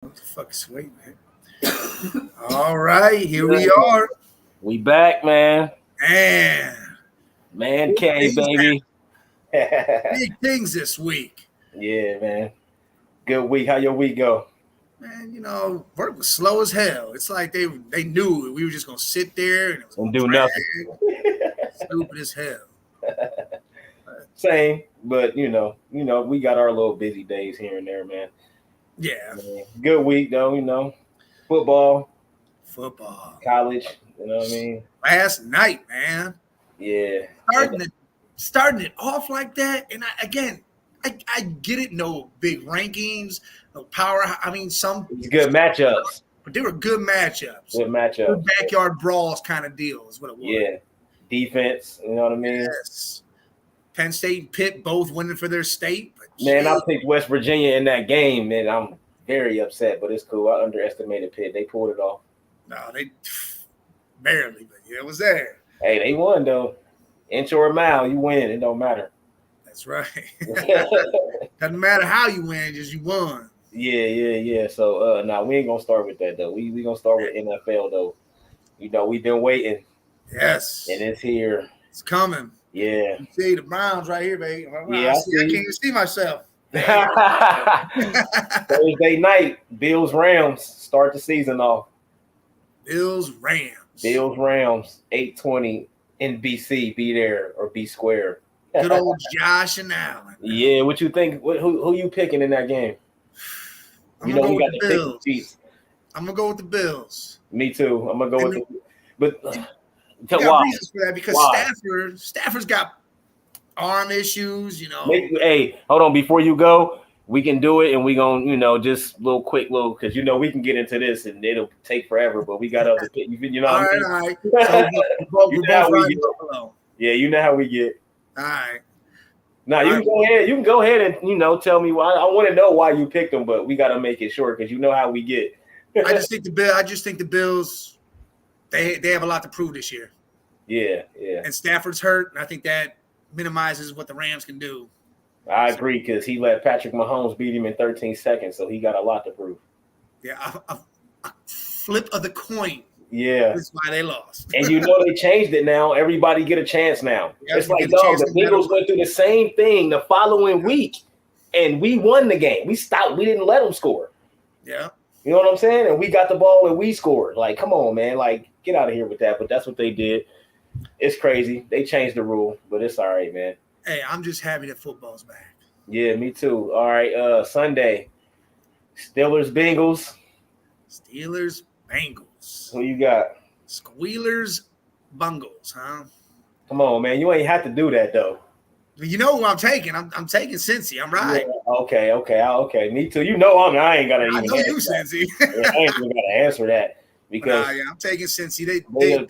What the fuck is wait, man? All right, here we are. We back, man. Man, Man big cave, things, baby. big things this week. Yeah, man. Good week. How your week go? Man, work was slow as hell. It's like they knew we were just gonna sit there and it was And gonna do drag. nothing. Stupid as hell. Same, but we got our little busy days here and there, man. Yeah, Good week though. Football, football. college. You know what I mean? Last night, man. Yeah. Starting it off like that, and I get it. No big rankings, no power. I mean, It's good matchups. but they were good matchups. Good matchups. Good backyard brawls kind of deal is what it was. Yeah. Defense. You know what I mean? Yes. Penn State and Pitt both winning for their state. But Man, I picked West Virginia in that game, and I'm very upset, but it's cool. I underestimated Pitt. They pulled it off. No, they barely, but yeah, it was there. Hey, they won though. Inch or a mile, you win. It don't matter. That's right. Doesn't matter how you win, just you won. Yeah. So we ain't gonna start with that though. We gonna start with NFL though. We've been waiting. Yes. And it's here. It's coming. Yeah. You see the Browns right here, baby. Yeah, I can't even see myself. Thursday night, Bills Rams start the season off. Bills Rams. 8:20 NBC. Be there or be square. Good old Josh and Allen. Yeah, what you think? Who you picking in that game? I'm gonna go with the Bills. I'm gonna go with the Bills. Me too. I'm gonna go with the. But got reasons for that because Stafford's got arm issues. Hey, hold on. Before you go, we can do it, and we gonna just quick because we can get into this and it'll take forever. But we got other. All right. So we're both riding Buffalo. Yeah, you know how we get. All right. Now you can go ahead. You can go ahead and tell me why. I want to know why you picked them, but we got to make it short because you know how we get. I just think the Bills. They have a lot to prove this year. Yeah. And Stafford's hurt, and I think that minimizes what the Rams can do. I agree because he let Patrick Mahomes beat him in 13 seconds, so he got a lot to prove. Yeah, a flip of the coin. Yeah, that's why they lost. And they changed it now. Everybody get a chance now. It's like, dog, the Bengals went through the same thing the following week, and we won the game. We stopped. We didn't let them score. Yeah. You know what I'm saying? And we got the ball and we scored. Like, come on, man. Like, get out of here with that. But that's what they did. It's crazy. They changed the rule, but it's all right, man. Hey, I'm just happy that football's back. Yeah, me too. All right, Sunday. Steelers, Bengals. Who you got? Squealers, Bungles, huh? Come on, man. You ain't have to do that, though. You know who I'm taking. I'm taking Cincy. I'm right. Yeah, okay. Me too. I ain't gotta even. I know you, Cincy. I ain't even gotta answer that because I'm taking Cincy. They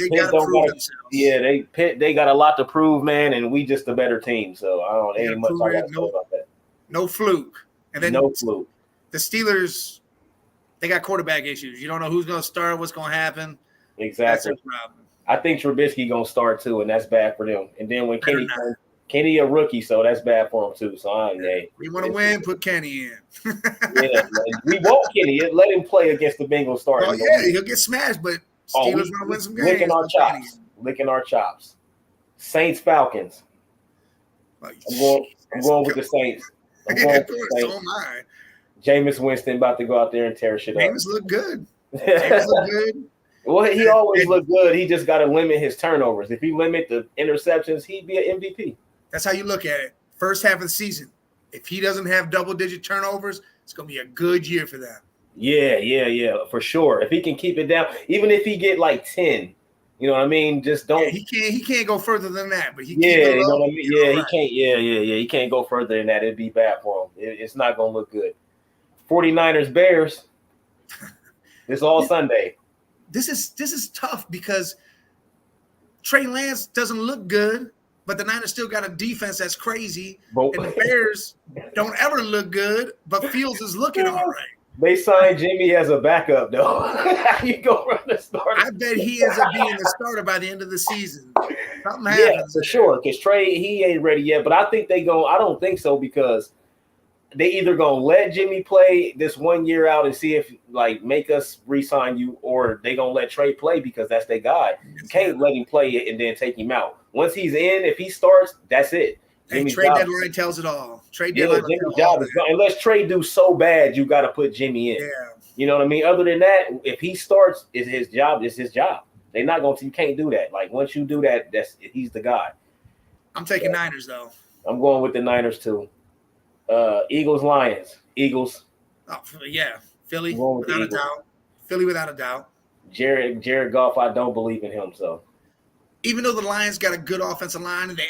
gotta prove themselves. Yeah, they got a lot to prove, man, and we just a better team. So I don't ain't much I gotta say about that. No fluke. And then no fluke. The Steelers, they got quarterback issues. You don't know who's gonna start, what's gonna happen. Exactly. That's their problem. I think Trubisky gonna start too, and that's bad for them. And then when Kenny a rookie, so that's bad for him too. So you want to win, put Kenny in. Yeah, we want Kenny. Let him play against the Bengals starting. Oh yeah, he'll get smashed, but Steelers want to win some games. Licking our chops. Saints Falcons. I'm going with the Saints. I'm going with the Saints. So am I. Jameis Winston about to go out there and tear shit up. Jameis look good. Jameis look good. Well, he always look good. He just got to limit his turnovers. If he limit the interceptions, he'd be an MVP. That's how you look at it. First half of the season, if he doesn't have double-digit turnovers, it's going to be a good year for them. Yeah, for sure. If he can keep it down, even if he get like 10, you know what I mean? Just don't. Yeah, he can't go further than that. But he you know what I mean? Yeah, he can't. Yeah. He can't go further than that. It'd be bad for him. It's not going to look good. 49ers Bears. This all Sunday. This is tough because Trey Lance doesn't look good. But the Niners still got a defense that's crazy. And the Bears don't ever look good, but Fields is looking all right. They signed Jimmy as a backup, though. How you go run the starter? I bet he ends up being the starter by the end of the season. Something happens. Yeah, for sure. Because Trey, he ain't ready yet. But I think I don't think so because they either gonna let Jimmy play this 1 year out and see if like make us re-sign you, or they gonna let Trey play because that's their guy. You can't let him play it and then take him out. Once he's in, if he starts, that's it. Hey, trade deadline tells it all. Trade deadline. Jimmy's job is unless Trey do so bad, you got to put Jimmy in. Yeah. You know what I mean? Other than that, if he starts, it's his job. It's his job. They're not going to. You can't do that. Like once you do that, he's the guy. I'm taking Niners though. I'm going with the Niners too. Eagles, Lions, Eagles. Oh yeah, Philly without a doubt. Philly without a doubt. Jared Goff, I don't believe in him. So even though the Lions got a good offensive line and they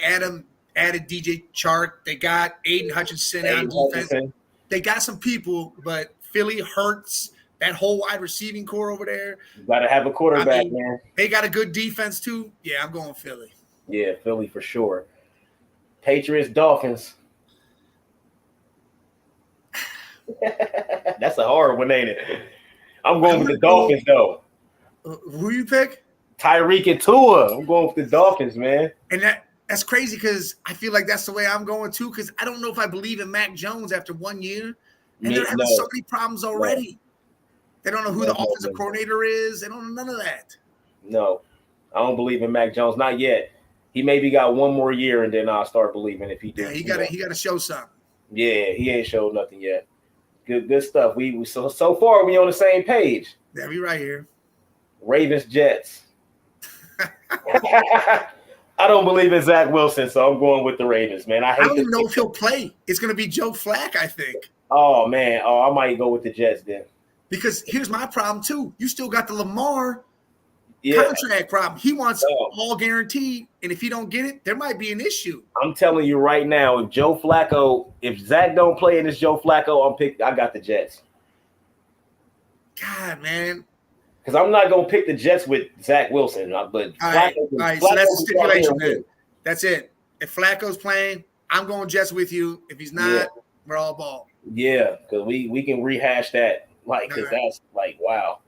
added DJ Chark, they got Aiden Hutchinson on defense. They got some people, but Philly hurts that whole wide receiving core over there. You got to have a quarterback, man. They got a good defense too. Yeah, I'm going Philly. Yeah, Philly for sure. Patriots, Dolphins. That's a hard one, ain't it? I'm going with the Dolphins, though. Who you pick? Tyreek and Tua. I'm going with the Dolphins, man. And that's crazy because I feel like that's the way I'm going too, because I don't know if I believe in Mac Jones after 1 year. And they're having so many problems already. They don't know who the offensive coordinator is. They don't know none of that. No, I don't believe in Mac Jones. Not yet. He maybe got 1 more year, and then I'll start believing if he does. Yeah, he got to show something. Yeah, he ain't showed nothing yet. Good stuff. We so far we on the same page. Yeah, we right here. Ravens, Jets. I don't believe in Zach Wilson, so I'm going with the Ravens, man. I don't even know if he'll play. It's going to be Joe Flacco, I think. Oh, man. Oh, I might go with the Jets then. Because here's my problem, too. You still got the Lamar contract problem. He wants all guaranteed, and if he don't get it, there might be an issue. I'm telling you right now, if Zach don't play and it's Joe Flacco, I got the Jets. God, man. Because I'm not going to pick the Jets with Zach Wilson. But all right, so that's the stipulation, man. That's it. If Flacco's playing, I'm going Jets with you. If he's not, we're all ball. Yeah, because we can rehash that. Like, because that's like, wow.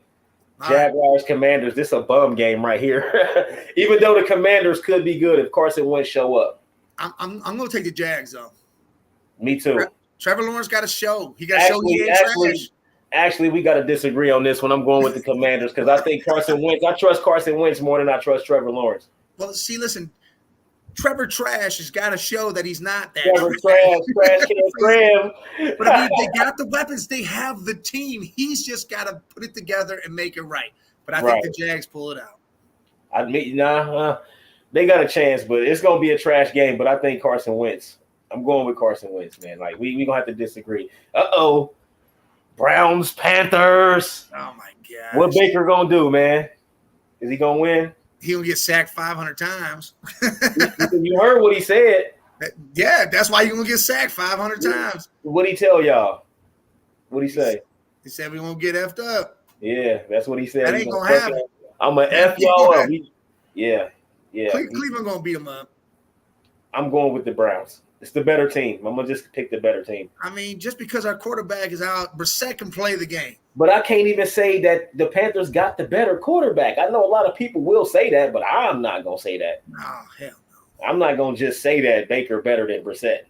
Jaguars, Commanders, this is a bum game right here. Even though the Commanders could be good if Carson Wentz show up. I'm going to take the Jags, though. Me too. Trevor Lawrence got to show. He got to show he ain't trash. Actually, we got to disagree on this one. I'm going with the Commanders because I think I trust Carson Wentz more than I trust Trevor Lawrence. Well, see, listen, Trevor Trash has got to show that he's not that. Trevor Trash can't scram. But I mean, they got the weapons. They have the team. He's just got to put it together and make it right. But I think the Jags pull it out. They got a chance, but it's going to be a trash game. But I think Carson Wentz. I'm going with Carson Wentz, man. Like, we going to have to disagree. Uh-oh. Browns, Panthers. Oh, my God. What Baker going to do, man? Is he going to win? He'll get sacked 500 times. You heard what he said. Yeah, that's why you're going to get sacked 500 times. What'd he tell y'all? What'd he say? He said we won't get effed up. Yeah, that's what he said. That ain't going to happen. I'm going to F y'all up. Yeah. Cleveland going to beat him up. I'm going with the Browns. It's the better team. I'm going to just pick the better team. I mean, just because our quarterback is out, Brissett can play the game. But I can't even say that the Panthers got the better quarterback. I know a lot of people will say that, but I'm not going to say that. No, hell no. I'm not going to just say that Baker better than Brissett.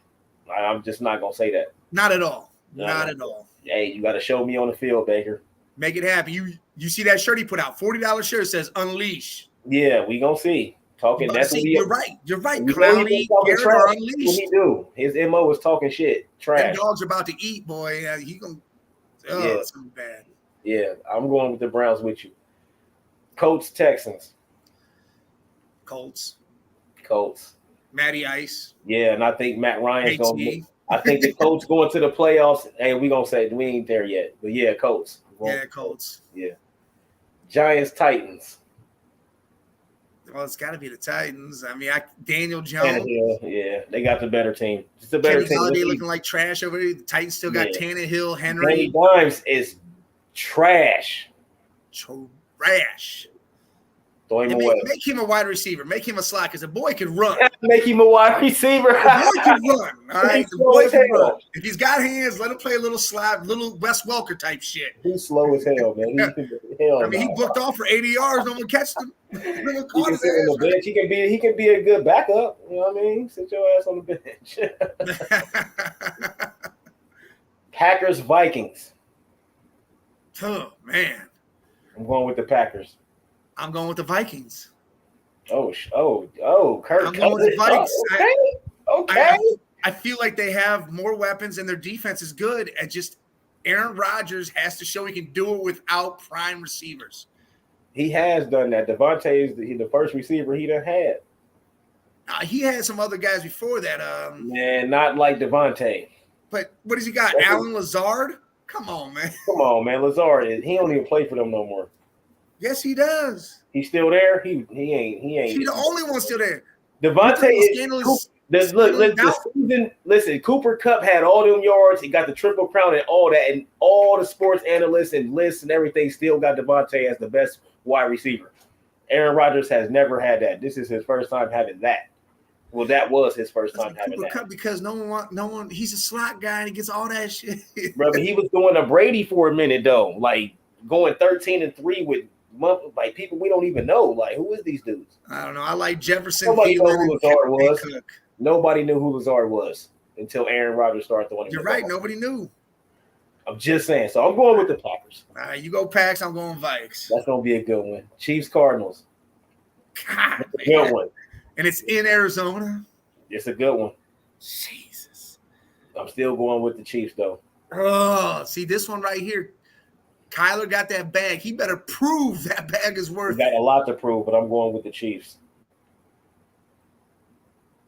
I'm just not going to say that. Not at all. Not at all. Hey, you got to show me on the field, Baker. Make it happen. You see that shirt he put out, $40 shirt says Unleash. Yeah, we going to see. You're right. You're right. Clowny, or Unleashed. What he do? His MO was talking shit. Trash. That dog's about to eat, boy. He gonna. It's gonna be bad. Yeah, I'm going with the Browns with you. Colts, Texans. Colts. Matty Ice. Yeah, and I think Matt Ryan's going to – I think the Colts going to the playoffs, and we're going to say we ain't there yet. But, yeah, Colts. Colts. Yeah. Giants, Titans. Well, it's got to be the Titans. I mean, Daniel Jones. Yeah, they got the better team. It's the better team. Kenny Galladay looking like trash over there. The Titans still got Tannehill, Henry. Danny Dimes is trash. Trash. Make him a wide receiver. Make him a slot because the boy can run. Make him a wide receiver. The boy can run. All right, the boy can run. If he's got hands, let him play a little slide, little Wes Welker type shit. He's slow as hell, man. He booked off for 80 yards. No one catched him. He can sit on the bench. He can be a good backup. You know what I mean? Sit your ass on the bench. Packers, Vikings. Oh, man. I'm going with the Packers. I'm going with the Vikings. Kirk. I'm going with the Vikings. Okay. I feel like they have more weapons and their defense is good. And just Aaron Rodgers has to show he can do it without prime receivers. He has done that. Devontae is the first receiver he done had. He had some other guys before that. Man, not like Devontae. But what has he got? Alan Lazard? Come on, man. Come on, man. Lazard, he don't even play for them no more. Yes, he does. He's still there. He ain't. He's the only one still there. Devontae is. Listen. Cooper Kupp had all them yards. He got the Triple Crown and all that, and all the sports analysts and lists and everything still got Devontae as the best wide receiver. Aaron Rodgers has never had that. This is his first time having that. Well, that was his first time having Cooper that. Kupp because no one. He's a slot guy and he gets all that shit. Brother, he was going to Brady for a minute though, like going 13-3 with like people we don't even know. Like, who is these dudes? I don't know. I like Jefferson. Nobody knew who Lazard was. Nobody knew who Lazard was until Aaron Rodgers started throwing him. You're right. Nobody knew. I'm just saying. So I'm going with the Packers. All right, you go Packs. I'm going Vikes. That's gonna be a good one. Chiefs Cardinals. God, a good one. And it's in Arizona. It's a good one. Jesus. I'm still going with the Chiefs though. Oh, see this one right here. Kyler got that bag. He better prove that bag is worth it. He got a lot to prove, but I'm going with the Chiefs.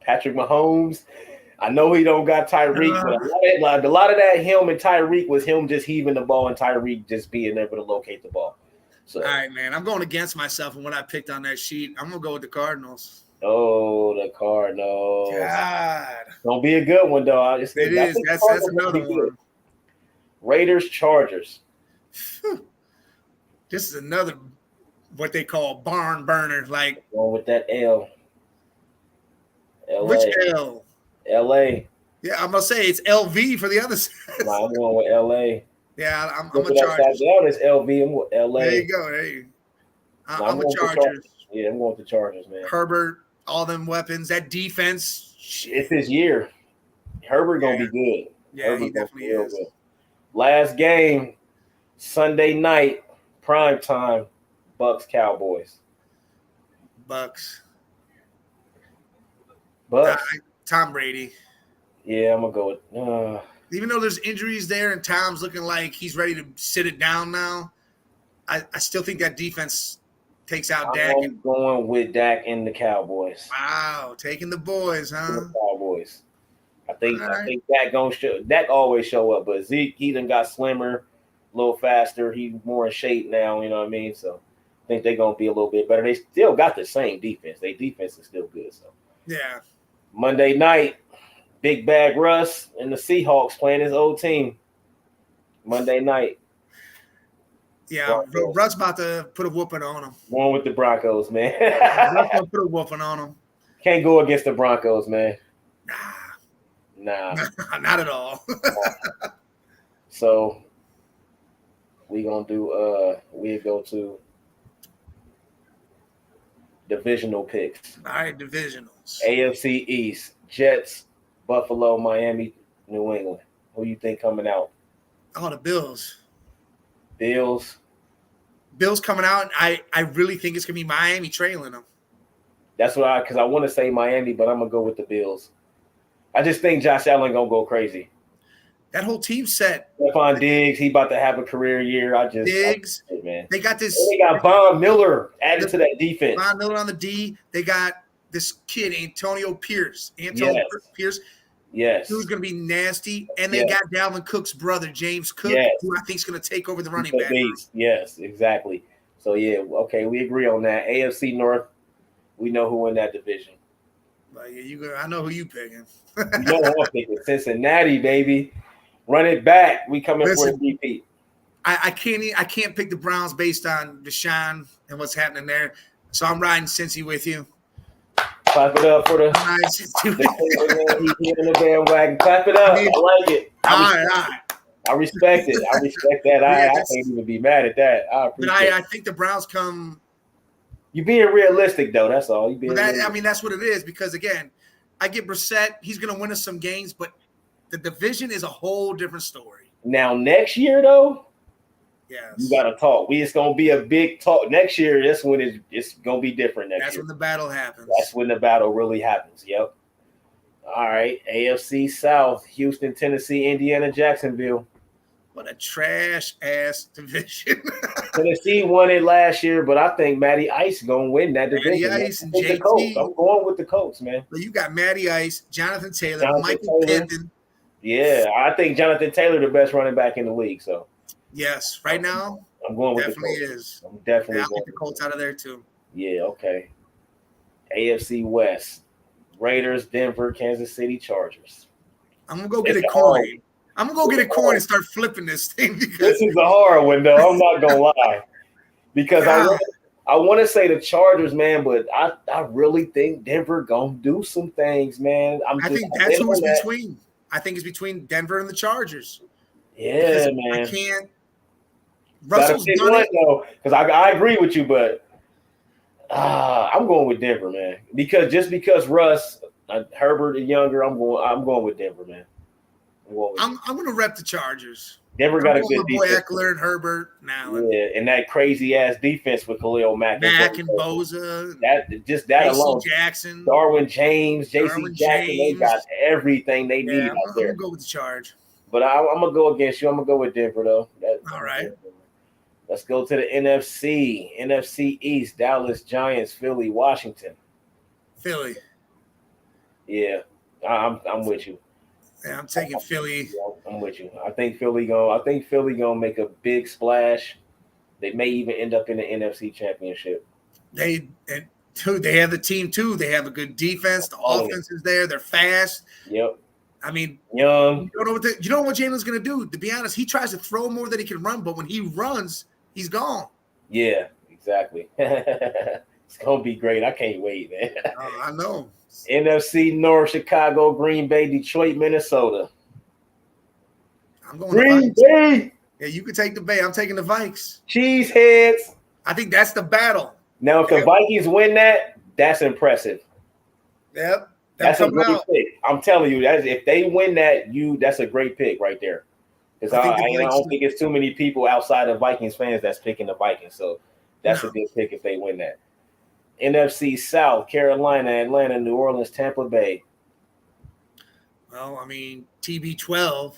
Patrick Mahomes. I know he don't got Tyreek, but a lot of that him and Tyreek was him just heaving the ball and Tyreek just being able to locate the ball. So, all right, man. I'm going against myself and what I picked on that sheet. I'm gonna go with the Cardinals. Oh, the Cardinals. God. Don't be a good one though. It is. That's another one. Raiders, Chargers. This is another what they call barn burner. Like going with that L. LA. Which L? LA. Yeah, I'm gonna say it's LV for the other side. Nah, I'm going with LA. Yeah, I'm a Chargers. It's LV. I'm with LA. There you go. Hey, I'm a Chargers. Yeah, I'm going with the Chargers, man. Herbert, all them weapons, that defense. It's his year. Herbert gonna be good. Yeah, Herbert he definitely is. Good. Last game, Sunday night, prime time, Bucks Cowboys. Bucks. Tom Brady. Yeah, I'm gonna go with. Even though there's injuries there and Tom's looking like he's ready to sit it down now, I still think that defense takes out Dak. I'm going with Dak and the Cowboys. Wow, taking the boys, huh? The Cowboys. I think Dak always show up, but Zeke, he done got slimmer, a little faster. He's more in shape now, you know what I mean? So I think they're gonna be a little bit better. They still got the same defense. Their defense is still good. So yeah. Monday night, Big Bag Russ and the Seahawks playing his old team. Monday night. Yeah, Russ about to put a whooping on him. Going with the Broncos, man. Russ gonna put a whooping on him. Can't go against the Broncos, man. Nah. Not at all. So we gonna do we go to divisional picks. All right, divisionals. AFC East, Jets, Buffalo, Miami, New England. Who you think coming out? Oh, the Bills. Bills coming out. I really think it's gonna be Miami trailing them. That's what because I want to say Miami, but I'm gonna go with the Bills. I just think Josh Allen gonna go crazy. That whole team set. Stephon Diggs, he about to have a career year. Diggs, man. They got this. They got Von Miller added to that defense. Von Miller on the D. They got this kid Antonio Pierce. Pierce. Yes. Who's going to be nasty. And they got Dalvin Cook's brother, James Cook, who I think is going to take over the running back. Yes, exactly. So, yeah, okay, we agree on that. AFC North, we know who in that division. But yeah, I know who you picking. You know who I'm picking. Cincinnati, baby. Run it back. We coming for a repeat. I can't pick the Browns based on Deshaun and what's happening there. So I'm riding Cincy with you. Clap it up for the bandwagon. Clap it up. I like it. All right. I respect it. I respect that. I can't even be mad at that. I appreciate it. I think the Browns come. You're being realistic, though. That's all. That's what it is. Because, again, I get Brissett. He's going to win us some games. But the division is a whole different story. Now next year though, yes, you gotta talk. It's gonna be a big talk next year. That's when it's gonna be different next year. That's when the battle happens. That's when the battle really happens. Yep. All right, AFC South: Houston, Tennessee, Indiana, Jacksonville. What a trash ass division. Tennessee won it last year, but I think Matty Ice gonna win that division. Matty Ice and JT. I'm going with the Colts, man. But you got Matty Ice, Jonathan Taylor, Michael Pittman. Yeah, I think Jonathan Taylor the best running back in the league. So yes, right now I'm going with definitely the Colts. is. I'm definitely I'll get the Colts out of there too. Yeah, okay. AFC West: Raiders, Denver, Kansas City, Chargers. I'm gonna go get a coin. I'm gonna go get a coin and start flipping this thing. This is a hard one, though. I'm not gonna lie, because I want to say the Chargers, man, but I really think Denver gonna do some things, man. I think that's who it's between. I think it's between Denver and the Chargers. Yeah, man. I can't. Russell's done it though, because I agree with you, but I'm going with Denver, man. Because Russ, Herbert is younger. I'm going with Denver, man. I'm going to rep the Chargers. Denver got a good defense. Boy Eckler and Herbert now. Yeah, and that crazy ass defense with Khalil Mack and Bosa. That alone. Jackson, Darwin James, J.C. Jackson. They got everything they need out there. I'm going to go with the Charge. But I'm going to go against you. I'm going to go with Denver, though. All right. Let's go to the NFC. NFC East: Dallas, Giants, Philly, Washington. Philly. Yeah, I'm with you. Yeah, I'm taking Philly. I'm with you. I think Philly gonna make a big splash. They may even end up in the NFC Championship. They have the team too. They have a good defense. The offense is there. They're fast. Yep. I mean, young. You know what Jalen's gonna do? To be honest, he tries to throw more than he can run, but when he runs, he's gone. Yeah, exactly. It's gonna be great. I can't wait, man. I know. NFC North: Chicago, Green Bay, Detroit, Minnesota. I'm going Green Bay. Yeah, you could take the Bay. I'm taking the Vikes. Cheeseheads. I think that's the battle. Now, if the Vikings win that, that's impressive. Yep. That's a great pick. I'm telling you, if they win that, that's a great pick right there. Because I don't think it's too many people outside of Vikings fans that's picking the Vikings. So that's a good pick if they win that. NFC South: Carolina, Atlanta, New Orleans, Tampa Bay. Well, I mean, TB12.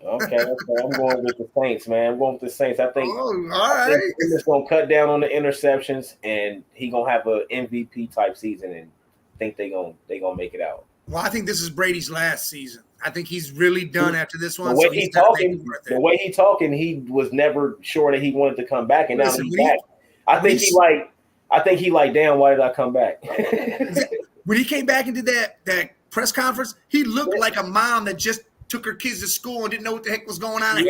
Okay. I'm going with the Saints, man. I'm going with the Saints. I think. Oh, all right. He's just gonna cut down on the interceptions, and he gonna have an MVP type season, and think they gonna make it out. Well, I think this is Brady's last season. I think he's really done after this one. The way he talking, he was never sure that he wanted to come back, and now he's back. I think he like, damn, why did I come back? When he came back and did that press conference, he looked like a mom that just took her kids to school and didn't know what the heck was going on. He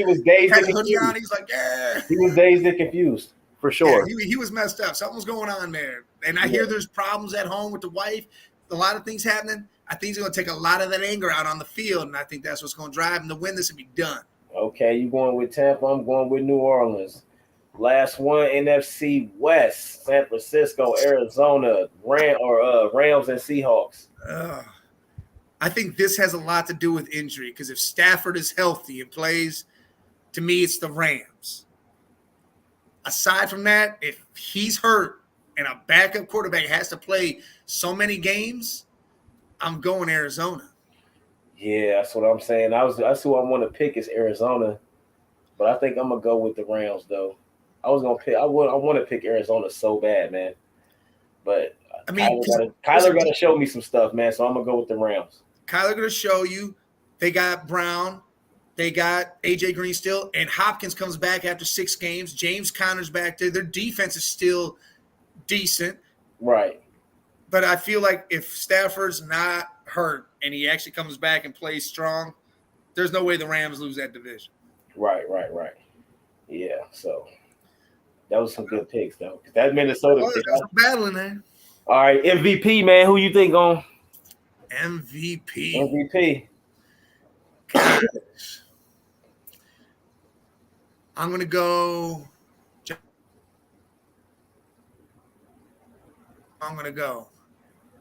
was dazed and confused. He's like, yeah. He was dazed and confused, for sure. Yeah, he was messed up. Something was going on there. And I hear there's problems at home with the wife. A lot of things happening. I think he's going to take a lot of that anger out on the field, and I think that's what's going to drive him to win this and be done. Okay, you going with Tampa. I'm going with New Orleans. Last one, NFC West: San Francisco, Arizona, Rams and Seahawks. I think this has a lot to do with injury, because if Stafford is healthy and plays, to me, it's the Rams. Aside from that, if he's hurt and a backup quarterback has to play so many games, I'm going Arizona. Yeah, that's what I'm saying. That's who I want to pick is Arizona, but I think I'm gonna go with the Rams though. I want to pick Arizona so bad, man. But I mean, Kyler got to show me some stuff, man. So I'm gonna go with the Rams. Kyler gonna show you. They got Brown, they got AJ Green still, and Hopkins comes back after 6 games. James Conner's back there. Their defense is still decent, right? But I feel like if Stafford's not hurt and he actually comes back and plays strong, there's no way the Rams lose that division. Right. Yeah. So. That was some good picks, though. That Minnesota pick. That's a battle in there. All right, MVP, man. Who you think on? MVP. I'm going to go.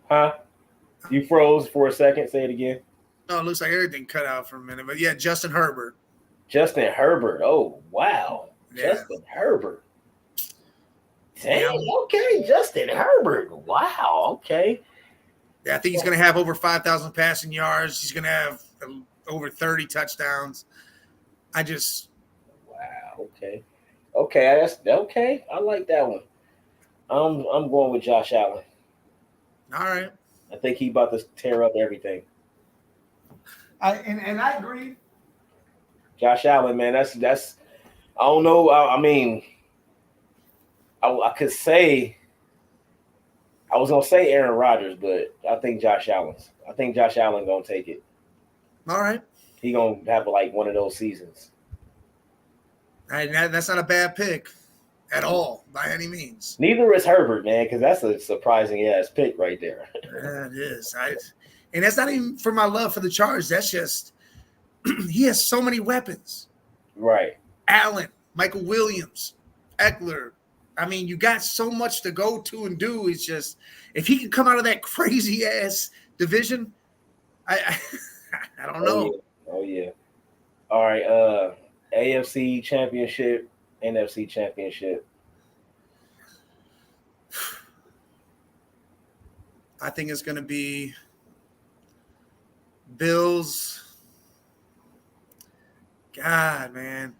Huh? You froze for a second. Say it again. No, it looks like everything cut out for a minute. But, yeah, Justin Herbert. Justin Herbert. Oh, wow. Yeah. Justin Herbert. Dang, okay. Justin Herbert. Wow, okay. Yeah, I think he's going to have over 5,000 passing yards. He's going to have over 30 touchdowns. Wow, okay. Okay, that's okay. I like that one. I'm going with Josh Allen. All right. I think he about to tear up everything. And I agree. Josh Allen, man, that's I don't know. I mean, I could say I was gonna say Aaron Rodgers, but I think Josh Allen gonna take it. All right. He gonna have like one of those seasons. That's not a bad pick at all by any means. Neither is Herbert, man, because that's a surprising ass pick right there. Yeah, it is. And that's not even for my love for the Chargers. That's just he has so many weapons. Right. Allen, Michael Williams, Eckler. I mean, you got so much to go to and do. It's just if he can come out of that crazy ass division, I don't know. Oh yeah. All right. AFC Championship, NFC Championship. I think it's going to be Bills. God, man.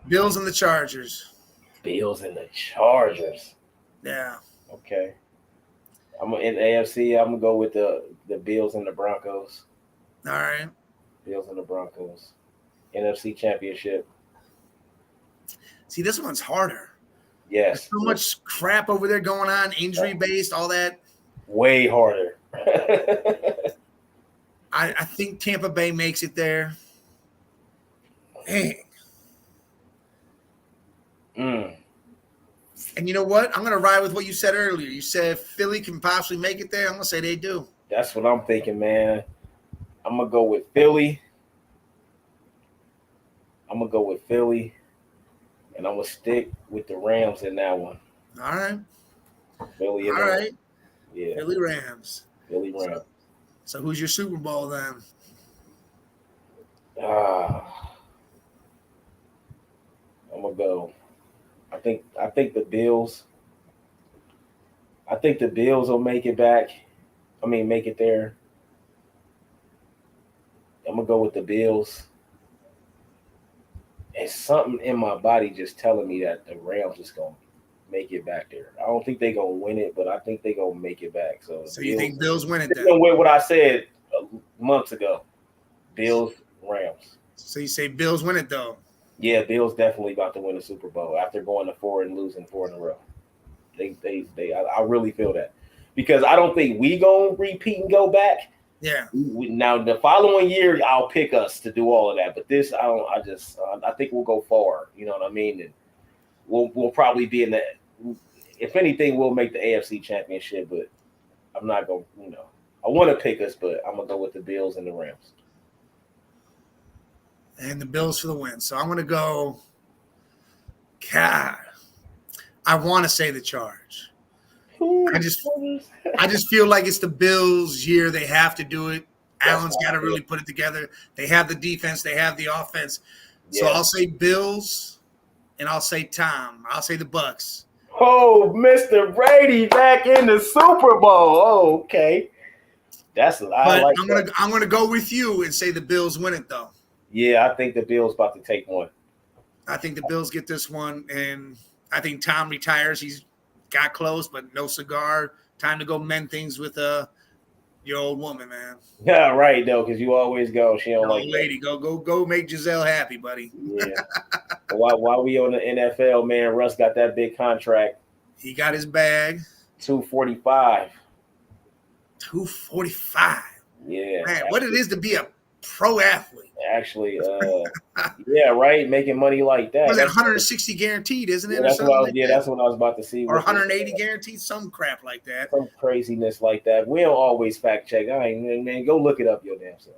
Bills and the Chargers. Bills and the Chargers. Yeah. Okay. I'm in the AFC. I'm gonna go with the Bills and the Broncos. All right. Bills and the Broncos. NFC Championship. See, this one's harder. Yes. There's so much crap over there going on, injury based, all that. Way harder. I think Tampa Bay makes it there. Dang. And you know what? I'm going to ride with what you said earlier. You said Philly can possibly make it there. I'm going to say they do. That's what I'm thinking, man. I'm going to go with Philly. And I'm going to stick with the Rams in that one. All right. Philly. All right. Yeah. Philly Rams. So who's your Super Bowl then? I'm going to go. I think the Bills. I think the Bills will make it back. Make it there. I'm going to go with the Bills. And something in my body just telling me that the Rams is going to make it back there. I don't think they're going to win it, but I think they're going to make it back. So you think Bills win it then? With what I said months ago. Bills, Rams. So you say Bills win it though? Yeah, Bills definitely about to win the Super Bowl after going to 4 and losing 4 in a row. I really feel that. Because I don't think we going to repeat and go back. Yeah. Now the following year, I'll pick us to do all of that, but this, I think we'll go far. You know what I mean? And we'll probably be in the. If anything, we'll make the AFC Championship, but I'm not going. I want to pick us, but I'm gonna go with the Bills and the Rams. And the Bills for the win. So I'm gonna go. God, I want to say the Charge. I just feel like it's the Bills' year. They have to do it. Allen's got to really put it together. They have the defense. They have the offense. So I'll say Bills, and I'll say Tom. I'll say the Bucks. Oh, Mr. Brady back in the Super Bowl. Oh, okay. I'm gonna go with you and say the Bills win it though. Yeah, I think the Bills about to take one. I think the Bills get this one, and I think Tom retires. He's got close, but no cigar. Time to go mend things with your old woman, man. Yeah, right though, because you always go. She don't like lady. That. Go make Giselle happy, buddy. Yeah. While we on the NFL, man, Russ got that big contract. He got his bag. $245. $245. Yeah. Man, what it is to be a pro athlete. Actually, yeah, right. Making money like that. Was that 160 guaranteed, isn't it? Yeah, that's what I was about to see. Or 180 guaranted, some crap like that. Some craziness like that. We don't always fact check. Man, go look it up your damn self.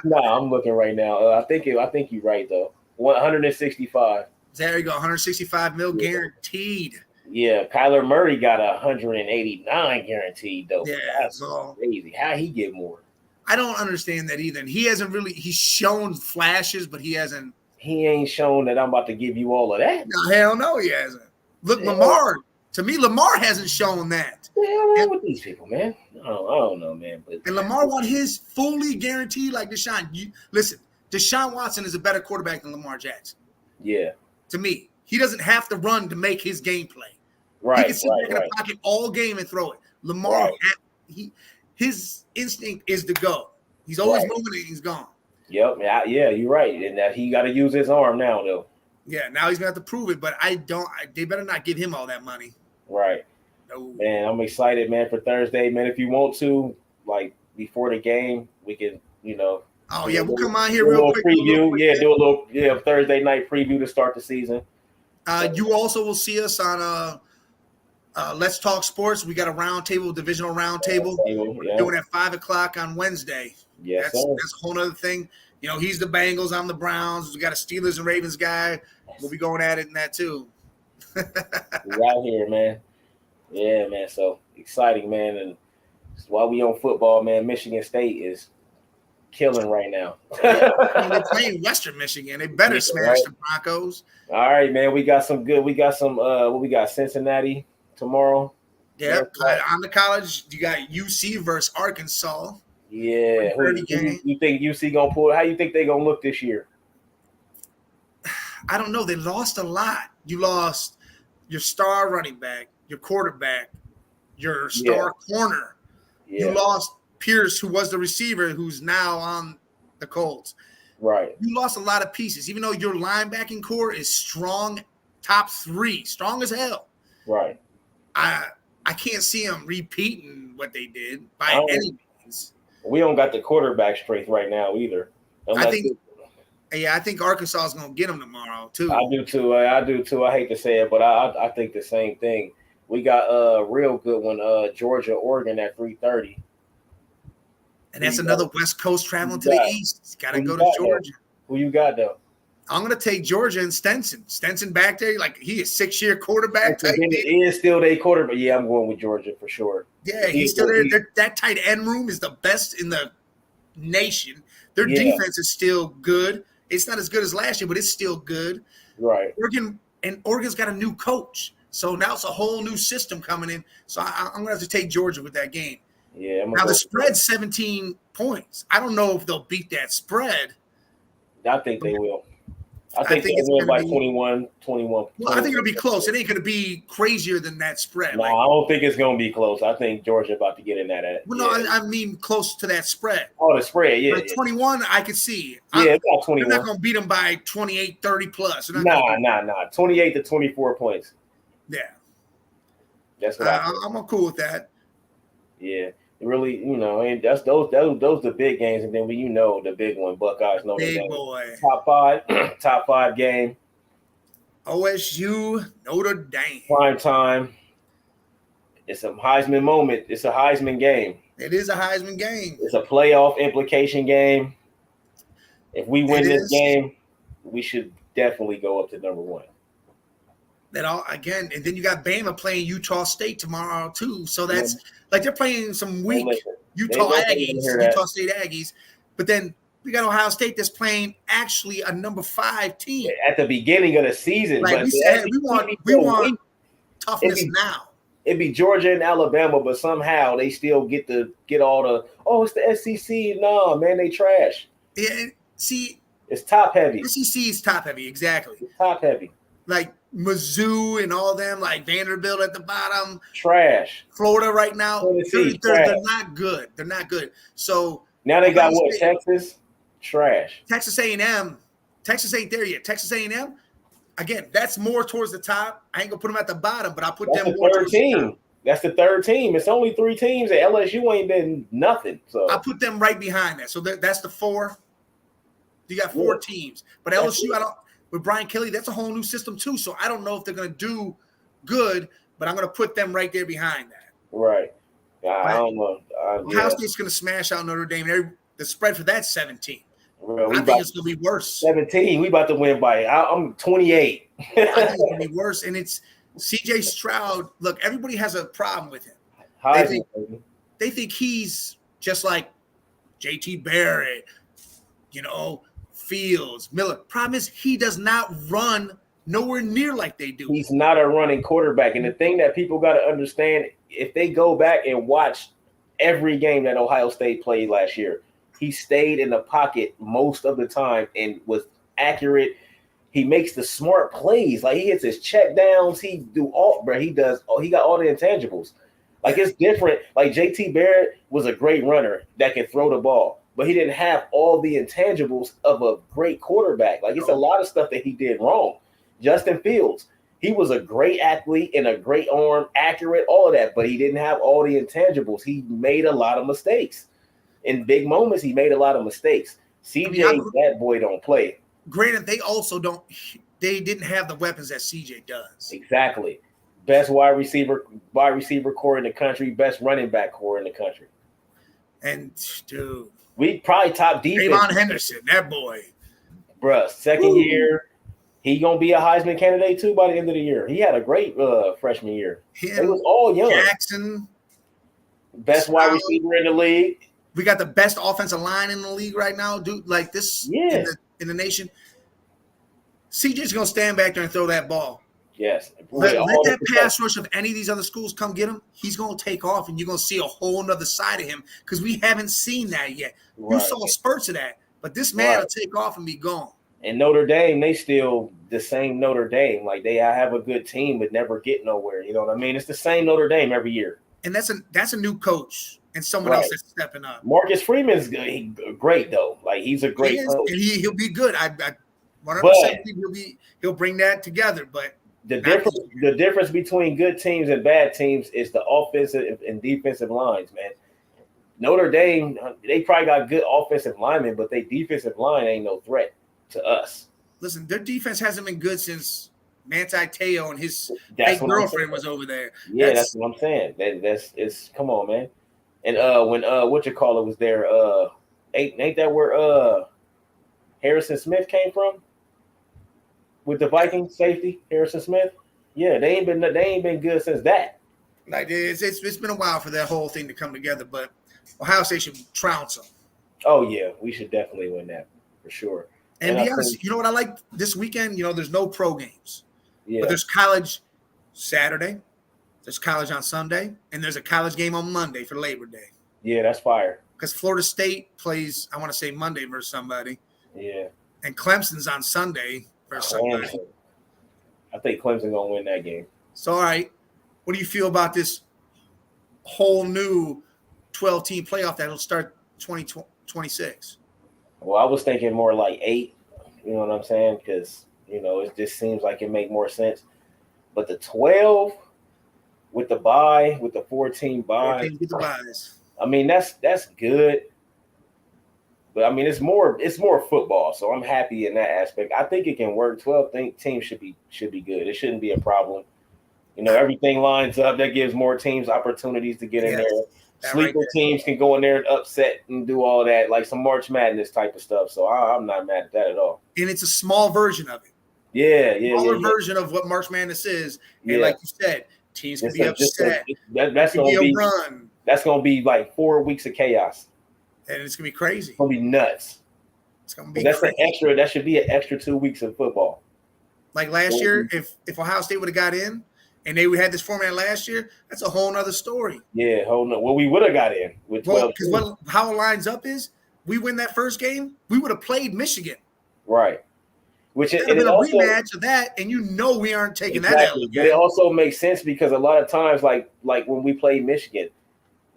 Nah, I'm looking right now. I think you're right though. 165. There you go. 165 mil guaranteed. Yeah, Kyler Murray got 189 guaranteed though. Yeah, that's crazy. How he get more? I don't understand that either. And he hasn't really. He's shown flashes, but he hasn't. He ain't shown that I'm about to give you all of that. No, hell no, he hasn't. Look, Lamar. To me, Lamar hasn't shown that. What the hell wrong with these people, man? I don't know, man. But and Lamar won his fully guaranteed like Deshaun. Listen, Deshaun Watson is a better quarterback than Lamar Jackson. Yeah. To me, he doesn't have to run to make his game play. Right. He can sit back in the pocket all game and throw it. Lamar, his instinct is to go. He's always moving and he's gone. Yep. Yeah, you're right. And that he got to use his arm now, though. Yeah, now he's going to have to prove it, but they better not give him all that money. Right. No. Man, I'm excited, man, for Thursday, man. If you want to, like, before the game, we can, Oh, yeah, we'll come on here real quick. Preview. Do a little Thursday night preview to start the season. You also will see us on Let's Talk Sports. We got a roundtable, divisional roundtable. We're doing it at 5 o'clock on Wednesday. Yes, that's a whole other thing. He's the Bengals, I'm the Browns. We got a Steelers and Ravens guy. We'll be going at it in that too. We're out here, man. Yeah, man. So exciting, man. And while we on football, man, Michigan State is killing right now. They're playing Western Michigan. They better smash the Broncos. All right, man. We got some. What we got? Cincinnati tomorrow. Yeah, on the college, you got UC versus Arkansas. Yeah. You think UC gonna pull? How you think they gonna look this year? I don't know. They lost a lot. You lost your star running back, your quarterback, your star corner. Yeah. You lost Pierce, who was the receiver, who's now on the Colts. Right. You lost a lot of pieces, even though your linebacking core is strong, top 3, strong as hell. Right. I can't see them repeating what they did by any means. We don't got the quarterback strength right now either. I think Arkansas is going to get them tomorrow too. I do too. I hate to say it, but I think the same thing. We got a real good one, Georgia, Oregon at 3:30. And that's another West Coast traveling to the East. Got to go to Georgia. Who you got though? I'm going to take Georgia and Stenson. Stenson back there, like he is 6-year quarterback. He is still their quarterback. Yeah, I'm going with Georgia for sure. Yeah, he's still there. That tight end room is the best in the nation. Their defense is still good. It's not as good as last year, but it's still good. Right. Oregon's got a new coach. So now it's a whole new system coming in. So I'm going to have to take Georgia with that game. Yeah. Now the spread's 17 points. I don't know if they'll beat that spread. I think they will. I think they'll win by 21. Well, I think it'll be close. It ain't going to be crazier than that spread. No, I don't think it's going to be close. I think Georgia about to get in that. Well, no, I mean close to that spread. Oh, the spread, yeah. 21, I could see. Yeah, it's about 21. They're not going to beat them by 28, 30 plus. Nah. 28 to 24 points. Yeah. That's what I'm cool with that. Yeah. Really, and that's those the big games, and then the big one, Buckeyes, Notre Dame. Big boy. Top five game. OSU, Notre Dame. Prime time. It's a Heisman moment. It's a Heisman game. It is a Heisman game. It's a playoff implication game. If we win this game, we should definitely go up to number one. And then you got Bama playing Utah State tomorrow too. So that's like they're playing some weak Utah State Aggies. But then we got Ohio State that's playing actually a number 5 team at the beginning of the season. Like we said, we want toughness now. It'd be Georgia and Alabama, but somehow they still get all the it's the SEC. No, man, they trash. Yeah, see, it's top heavy. SEC is top heavy, exactly. It's top heavy. Like Mizzou and all them, like Vanderbilt at the bottom. Trash. Florida right now, they're not good. They're not good. So now they got Texas? Trash. Texas A&M. Texas ain't there yet. Texas A&M, again, that's more towards the top. I ain't gonna put them at the bottom, but I'll put them more towards the top. That's the third team. It's only 3 teams. At LSU ain't been nothing. So I put them right behind that. So that's the 4. You got 4 teams, but LSU, with Brian Kelly, that's a whole new system too. So I don't know if they're going to do good, but I'm going to put them right there behind that. Right. I don't know. Ohio State's going to smash out Notre Dame. The spread for that 17. I think it's going to be worse. 17. We about to win by. I'm 28. I think it's going to be worse. And it's C.J. Stroud. Look, everybody has a problem with him. They think he's just like JT Barrett, Fields, Miller. Problem is he does not run nowhere near like they do. He's not a running quarterback. And the thing that people got to understand, if they go back and watch every game that Ohio State played last year, he stayed in the pocket most of the time and was accurate. He makes the smart plays. Like, he hits his check downs. He got all the intangibles. Like, it's different. Like, JT Barrett was a great runner that can throw the ball, but he didn't have all the intangibles of a great quarterback. Like, it's a lot of stuff that he did wrong. Justin Fields, he was a great athlete and a great arm, accurate, all of that, but he didn't have all the intangibles. He made a lot of mistakes. In big moments, he made a lot of mistakes. CJ, that boy don't play. Granted, they didn't have the weapons that CJ does. Exactly. Best wide receiver core in the country, best running back core in the country. And, dude, we probably top defense. Trayvon Henderson, that boy. Bruh, second year. He gonna be a Heisman candidate too by the end of the year. He had a great freshman year. It was all young. Jackson, best wide receiver in the league. We got the best offensive line in the league right now, dude. Like this in the nation. CJ's gonna stand back there and throw that ball. Yes. Let that pass rush of any of these other schools come get him. He's gonna take off, and you're gonna see a whole nother side of him because we haven't seen that yet. Right. You saw spurts of that, but this man will take off and be gone. And Notre Dame, they still the same Notre Dame. Like, they have a good team, but never get nowhere. You know what I mean? It's the same Notre Dame every year. And that's a new coach and someone else that's stepping up. Marcus Freeman's great though. Like, he's a great coach. And he'll be good. I 100% think he'll bring that together. But the difference between good teams and bad teams is the offensive and defensive lines, man. Notre Dame, they probably got good offensive linemen, but their defensive line ain't no threat to us. Listen, their defense hasn't been good since Manti Te'o and his fake girlfriend was over there. Yeah, that's what I'm saying. It's come on, man. And when was there, ain't that where Harrison Smith came from? With the Vikings safety, Harrison Smith? Yeah, they ain't been good since that. Like, it's been a while for that whole thing to come together, but Ohio State should trounce them. Oh yeah, we should definitely win that for sure. And be honest, you know what I like this weekend? There's no pro games. Yeah. But there's college Saturday, there's college on Sunday, and there's a college game on Monday for Labor Day. Yeah, that's fire. Because Florida State plays, I want to say Monday versus somebody. Yeah. And Clemson's on Sunday versus somebody. I think Clemson gonna win that game. So, all right, what do you feel about this whole new 12-team playoff that'll start 2026? Well, I was thinking more like 8, you know what I'm saying? Because, it just seems like it make more sense. But the 12 with the bye, with the 14 bye, with the byes. I mean, that's good. But I mean, it's more football, so I'm happy in that aspect. I think it can work. 12 teams should be good. It shouldn't be a problem. Everything lines up. That gives more teams opportunities to get in there. Sleeper teams can go in there and upset and do all that, like some March Madness type of stuff. So I'm not mad at that at all. And it's a small version of it. Smaller version of what March Madness is. And like you said, teams can be upset. That's going to be a run. That's going to be like 4 weeks of chaos. And it's going to be crazy. It's going to be nuts. It's going to be crazy. That should be an extra 2 weeks of football. Like last year, if Ohio State would have got in, and they had this format last year, that's a whole nother story. Yeah, well, we would have got in with 12. Because how it lines up is, we win that first game, we would have played Michigan. Right. Which it would have been a rematch of that, and we aren't taking that out. But it also makes sense because a lot of times, like when we played Michigan,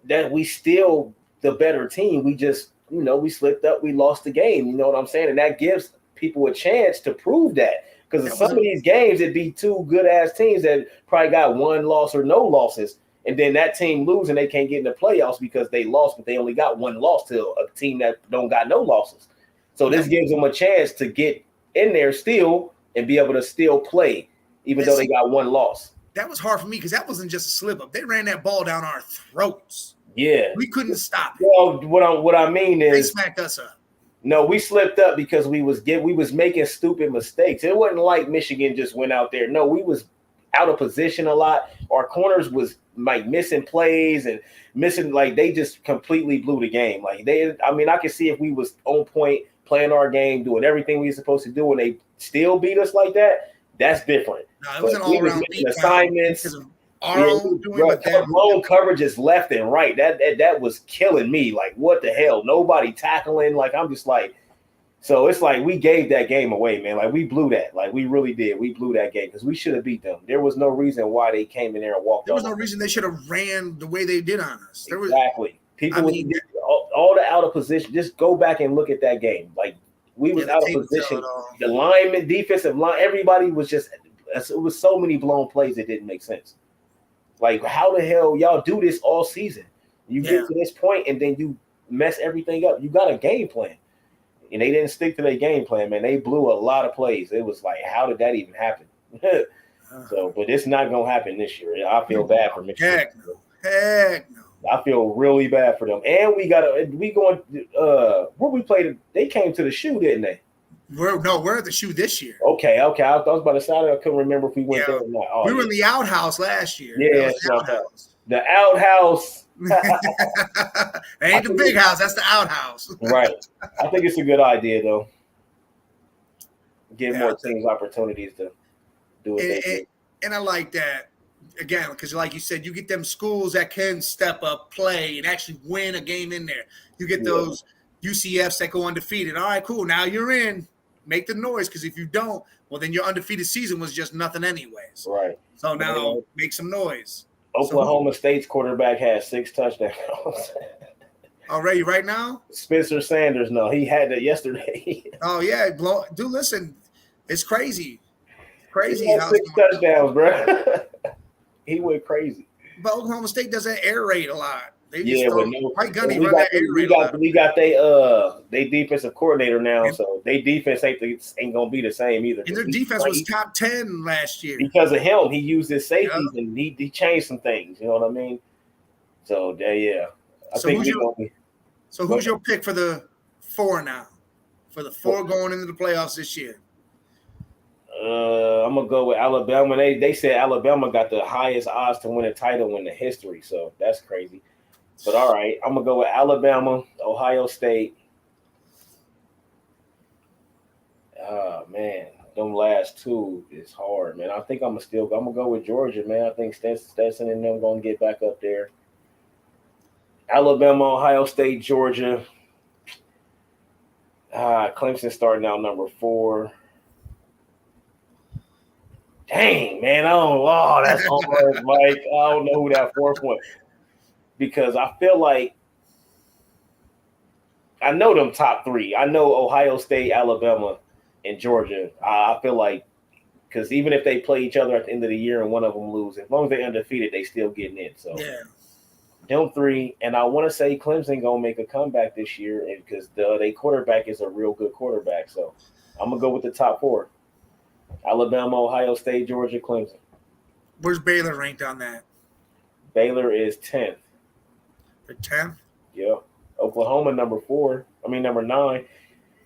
that we still the better team. We just, we slipped up, we lost the game. You know what I'm saying? And that gives people a chance to prove that. Because in some of these games, it'd be 2 good-ass teams that probably got 1 loss or no losses, and then that team lose and they can't get in the playoffs because they lost, but they only got 1 loss to a team that don't got no losses. So this gives them a chance to get in there still and be able to still play, even though they got 1 loss. That was hard for me because that wasn't just a slip-up. They ran that ball down our throats. Yeah. We couldn't stop it. Well, what I mean is – they smacked us up. No, we slipped up because we was making stupid mistakes. It wasn't like Michigan just went out there. No, we was out of position a lot. Our corners was like missing plays and missing, like they just completely blew the game. Like I could see if we was on point, playing our game, doing everything we were supposed to do, and they still beat us like that. That's different. No, it was an all-around assignments. Blown coverages left and right. That was killing me. Like, what the hell? Nobody tackling. Like, I'm just like, so it's like we gave that game away, man. Like, we blew that. Like, we really did. We blew that game because we should have beat them. There was no reason why they came in there and walked. There was no reason they should have ran the way they did on us. Exactly. People, all the out of position. Just go back and look at that game. Like, we was out of position. The lineman, defensive line, everybody was just. It was so many blown plays that didn't make sense. Like, how the hell y'all do this all season? You get to this point and then you mess everything up. You got a game plan. And they didn't stick to their game plan, man. They blew a lot of plays. It was like, how did that even happen? So, but it's not going to happen this year. I feel bad for Michigan. Heck no. I feel really bad for them. And where we played, they came to the shoe, didn't they? We're at the shoe this year. Okay. I was about to say, I couldn't remember if we went there or not. Oh, we were in the outhouse last year. Yeah, the outhouse. That ain't the big house. That's the outhouse. Right. I think it's a good idea, though. Give more teams opportunities to do it. And I like that, again, because like you said, you get them schools that can step up, play, and actually win a game in there. You get those UCFs that go undefeated. All right, cool. Now you're in. Make the noise, because if you don't, well, then your undefeated season was just nothing anyways. Right. So now make some noise. Oklahoma State's quarterback has 6 touchdowns. Already right now? Spencer Sanders, no. He had that yesterday. Oh, yeah. Dude, listen. It's crazy. Crazy. He had 6 touchdowns, bro. He went crazy. But Oklahoma State doesn't air raid a lot. Mike Gundy run that air raid. We got they defensive coordinator now, so they defense ain't gonna be the same either. And their defense was top 10 last year because of him. He used his safeties and he changed some things. You know what I mean? So who's your pick for the 4 now? For the 4 going into the playoffs this year? I'm gonna go with Alabama. They said Alabama got the highest odds to win a title in the history, so that's crazy. But all right, I'm gonna go with Alabama, Ohio State. Man, them last 2 is hard, man. I think I'm gonna go with Georgia, man. I think Stetson and them gonna get back up there. Alabama, Ohio State, Georgia. Clemson starting out number 4. Dang, man, that's hard, Mike. I don't know who that 4th one. Because I feel like I know them top 3. I know Ohio State, Alabama, and Georgia. I feel like because even if they play each other at the end of the year and one of them lose, as long as they're undefeated, they still getting in. So them 3, and I want to say Clemson gonna make a comeback this year, and because their quarterback is a real good quarterback. So I'm gonna go with the top 4: Alabama, Ohio State, Georgia, Clemson. Where's Baylor ranked on that? Baylor is 10th. 10th? Yeah. Oklahoma number 9.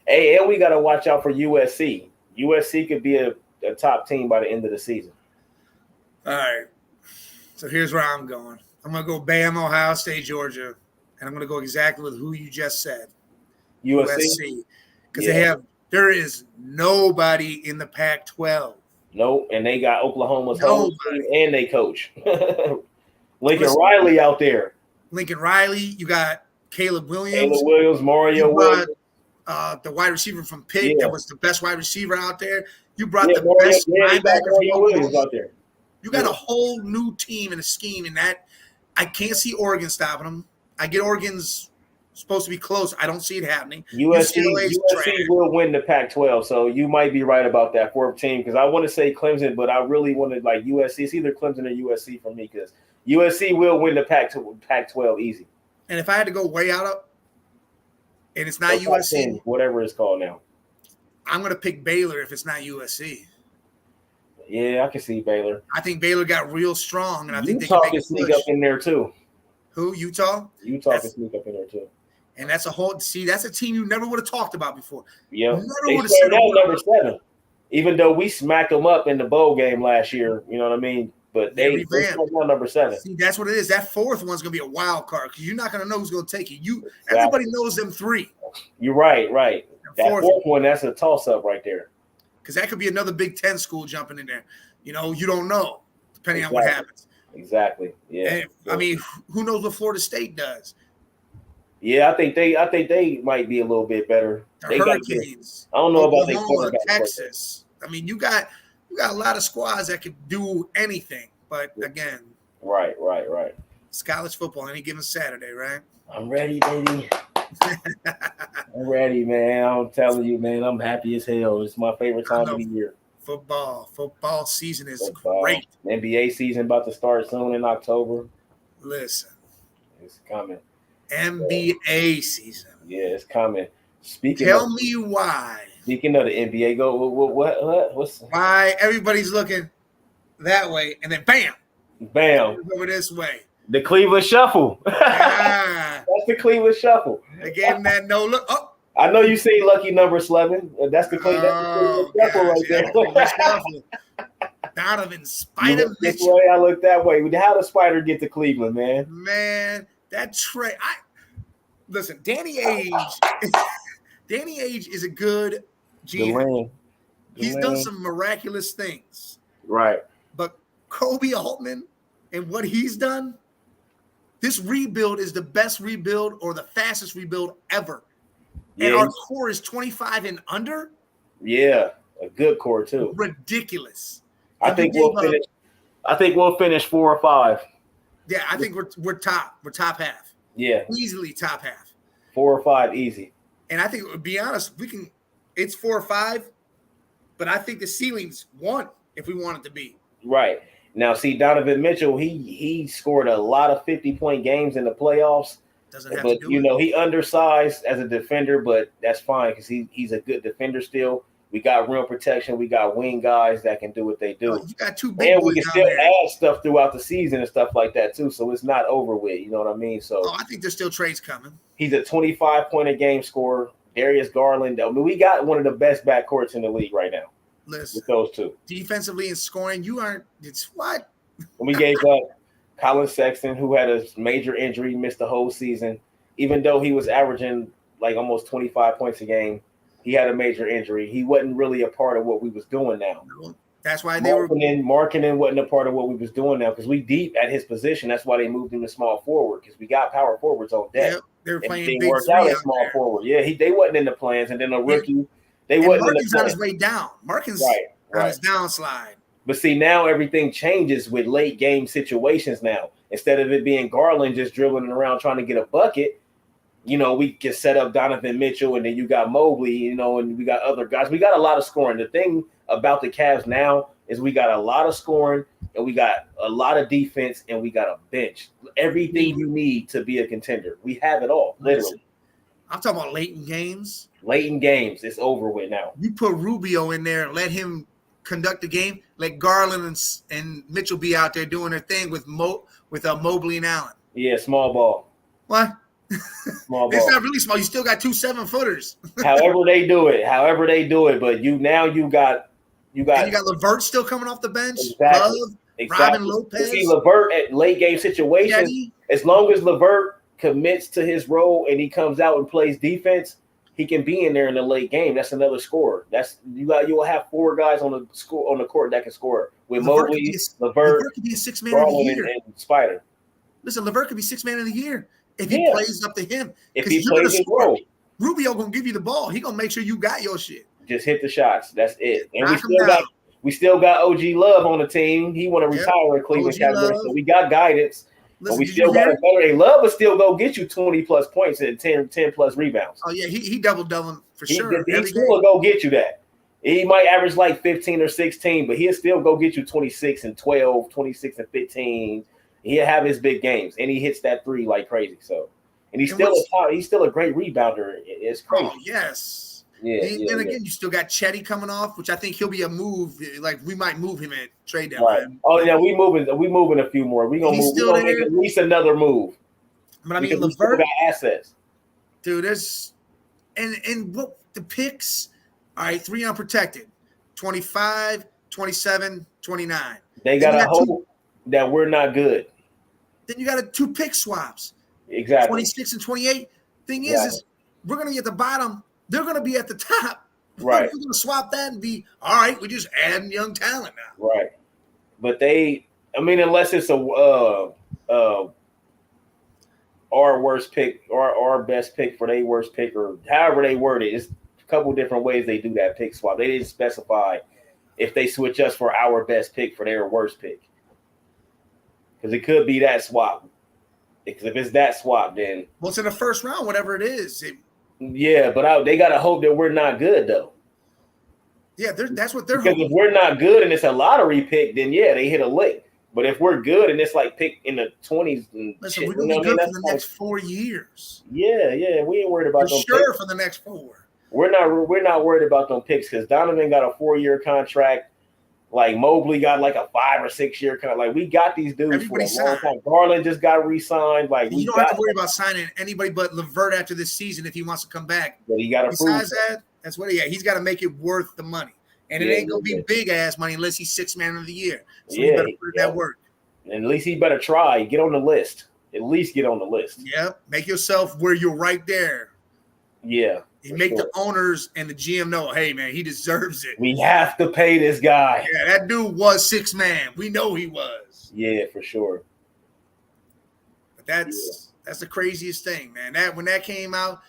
Hey, and we got to watch out for USC. USC could be a top team by the end of the season. All right. So here's where I'm going. I'm going to go Bama, Ohio State, Georgia, and I'm going to go exactly with who you just said. USC. Because there is nobody in the Pac-12. Nope, and they got Oklahoma's home team and they coach. Lincoln Riley out there. Lincoln Riley, you got Caleb Williams. Mario Williams. The wide receiver from Pitt that was the best wide receiver out there. You brought the best linebacker out there. You got a whole new team and a scheme, and that I can't see Oregon stopping them. I get Oregon's supposed to be close. I don't see it happening. USC will win the Pac-12, so you might be right about that 4th team because I want to say Clemson, but I really want to like USC. It's either Clemson or USC for me because USC will win the Pac-12 easy. And if I had to go way out up, and it's not USC, whatever it's called now, I'm going to pick Baylor if it's not USC. Yeah, I can see Baylor. I think Baylor got real strong, and I think Utah can sneak up in there too. Who? Utah? Utah can sneak up in there too. And that's a team you never would have talked about before. Yeah, they started out number 7. Even though we smacked them up in the bowl game last year, you know what I mean? But they on number 7. See, that's what it is. That 4th one's gonna be a wild card because you're not gonna know who's gonna take it. Everybody knows them 3. You're right. That 4th one, that's a toss-up right there. Because that could be another Big Ten school jumping in there. You don't know, depending on what happens. Exactly. Yeah. And, I mean, who knows what Florida State does? Yeah, I think they might be a little bit better. The Hurricanes. I don't know Oklahoma, about Texas. I mean, you got a lot of squads that could do anything. But again, right. It's college football any given Saturday, right? I'm ready, baby. I'm ready, man. I'm telling you, man. I'm happy as hell. It's my favorite time of the year. Football season is great. NBA season about to start soon in October. Listen, it's coming. NBA season. Yeah, it's coming. Tell me why. Speaking of the NBA, go what's why everybody's looking that way, and then bam, over this way. The Cleveland Shuffle. That's the Cleveland Shuffle. They gave him that no look. Oh, I know you see lucky number 11. That's the Cleveland Shuffle right there. Donovan Spider Mitchell. I look that way. How does Spider get to Cleveland, man? Man, that trade. Listen, Danny Ainge. Danny Ainge is a good GM. He's done some miraculous things. Right. But Kobe Altman and what he's done, this rebuild is the best rebuild or the fastest rebuild ever. Yeah. And our core is 25 and under. Yeah, a good core too. Ridiculous. I think we'll finish 4 or 5. Yeah, I think we're top. We're top half. Yeah. Easily top half. 4 or 5 easy. And I think, to be honest, it's 4 or 5, but I think the ceiling's 1 if we want it to be. Right. Now, see, Donovan Mitchell, he scored a lot of 50-point games in the playoffs. He undersized as a defender, but that's fine because he's a good defender still. We got rim protection. We got wing guys that can do what they do. You got 2 big boys. And we can still add stuff throughout the season and stuff like that too. So it's not over with. You know what I mean? So I think there's still trades coming. He's a 25-point-a-game scorer. Darius Garland. I mean, we got one of the best backcourts in the league right now. Listen, with those 2. Defensively and scoring, it's what? When we gave up Colin Sexton, who had a major injury, missed the whole season, even though he was averaging like almost 25 points a game. He had a major injury. He wasn't really a part of what we was doing now. That's why Markkanen wasn't a part of what we was doing now because we deep at his position. That's why they moved him to small forward because we got power forwards on deck. Yep, they were playing big worked out at small forward. Yeah, they wasn't in the plans. And then a rookie, they wasn't in the plans. On his way down. Markka's on his downslide. But see, now everything changes with late game situations now. Instead of it being Garland just dribbling around trying to get a bucket, we can set up Donovan Mitchell, and then you got Mobley, and we got other guys. We got a lot of scoring. The thing about the Cavs now is we got a lot of scoring, and we got a lot of defense, and we got a bench. Everything you need to be a contender. We have it all, literally. I'm talking about late in games. Late in games. It's over with now. You put Rubio in there and let him conduct the game. Let Garland and Mitchell be out there doing their thing with Mobley and Allen. Yeah, small ball. What? Small ball. It's not really small. You still got 2 7-footers. However they do it, but you got LeVert still coming off the bench. Exactly. Love, Robin Lopez. See LeVert at late game situations. As long as LeVert commits to his role and he comes out and plays defense, he can be in there in the late game. That's another scorer. You'll have 4 guys on the court that can score with Mobley, LeVert could be a 6-man of the year. And Spider. Listen, LeVert could be 6-man of the year if he plays up to him. If he plays his role. Rubio gonna give you the ball. He gonna make sure you got your shit. Just hit the shots. That's it. And we still got OG Love on the team. He want to retire at Cleveland Cavaliers, so we got guidance. Listen, but we still got better. Love will still go get you 20+ points and 10+ rebounds. Oh yeah, he double-doubling for sure. He still will go get you that. He might average like 15 or 16, but he'll still go get you 26 and 12, 26 and 15. He'll have his big games, and he hits that 3 like crazy. So, and he's still a great rebounder. It's crazy. Oh yes. Yeah, and again, you still got Chetty coming off, which I think he'll be a move. Like we might move him at trade deadline. Right. Oh yeah, we moving a few more. We gonna make at least another move. But I mean, LeVert got assets, dude. There's and what the picks. All right, 3 unprotected, 25, 27, 29. They got to hope that we're not good. Then you got 2 pick swaps. Exactly. 26 and 28. Thing is we're going to be at the bottom. They're going to be at the top. Right. We're going to swap that and be, all right, we're just adding young talent now. Right. But unless it's our worst pick or our best pick for their worst pick, or however they word it, it's a couple different ways they do that pick swap. They didn't specify if they switch us for our best pick for their worst pick. Because it could be that swap. Because if it's that swap, then it's in the first round, whatever it is. But they gotta hope that we're not good though. Yeah, that's what they're because hoping. If we're not good and it's a lottery pick, then they hit a lick. But if we're good and it's like pick in the 20s, and listen, we're gonna be good for the next 4 years. Yeah, we ain't worried about them. Sure, picks. For the next 4. We're not worried about them picks because Donovan got a 4-year contract. Like Mobley got like a 5 or 6 year contract. Like we got these dudes. Everybody for a long time. Garland just got re-signed. Like you don't have to worry about signing anybody but LeVert after this season if he wants to come back. But he got to prove. Besides that, that's what he's got to make it worth the money, and it ain't gonna be big ass money unless he's 6th man of the year. So you better put that work. And at least he better try. Get on the list. At least get on the list. Yeah, make yourself where you're right there. Yeah. You make the owners and the GM know, hey, man, he deserves it. We have to pay this guy. Yeah, that dude was 6th man. We know he was. Yeah, for sure. But that's the craziest thing, man. When that came out,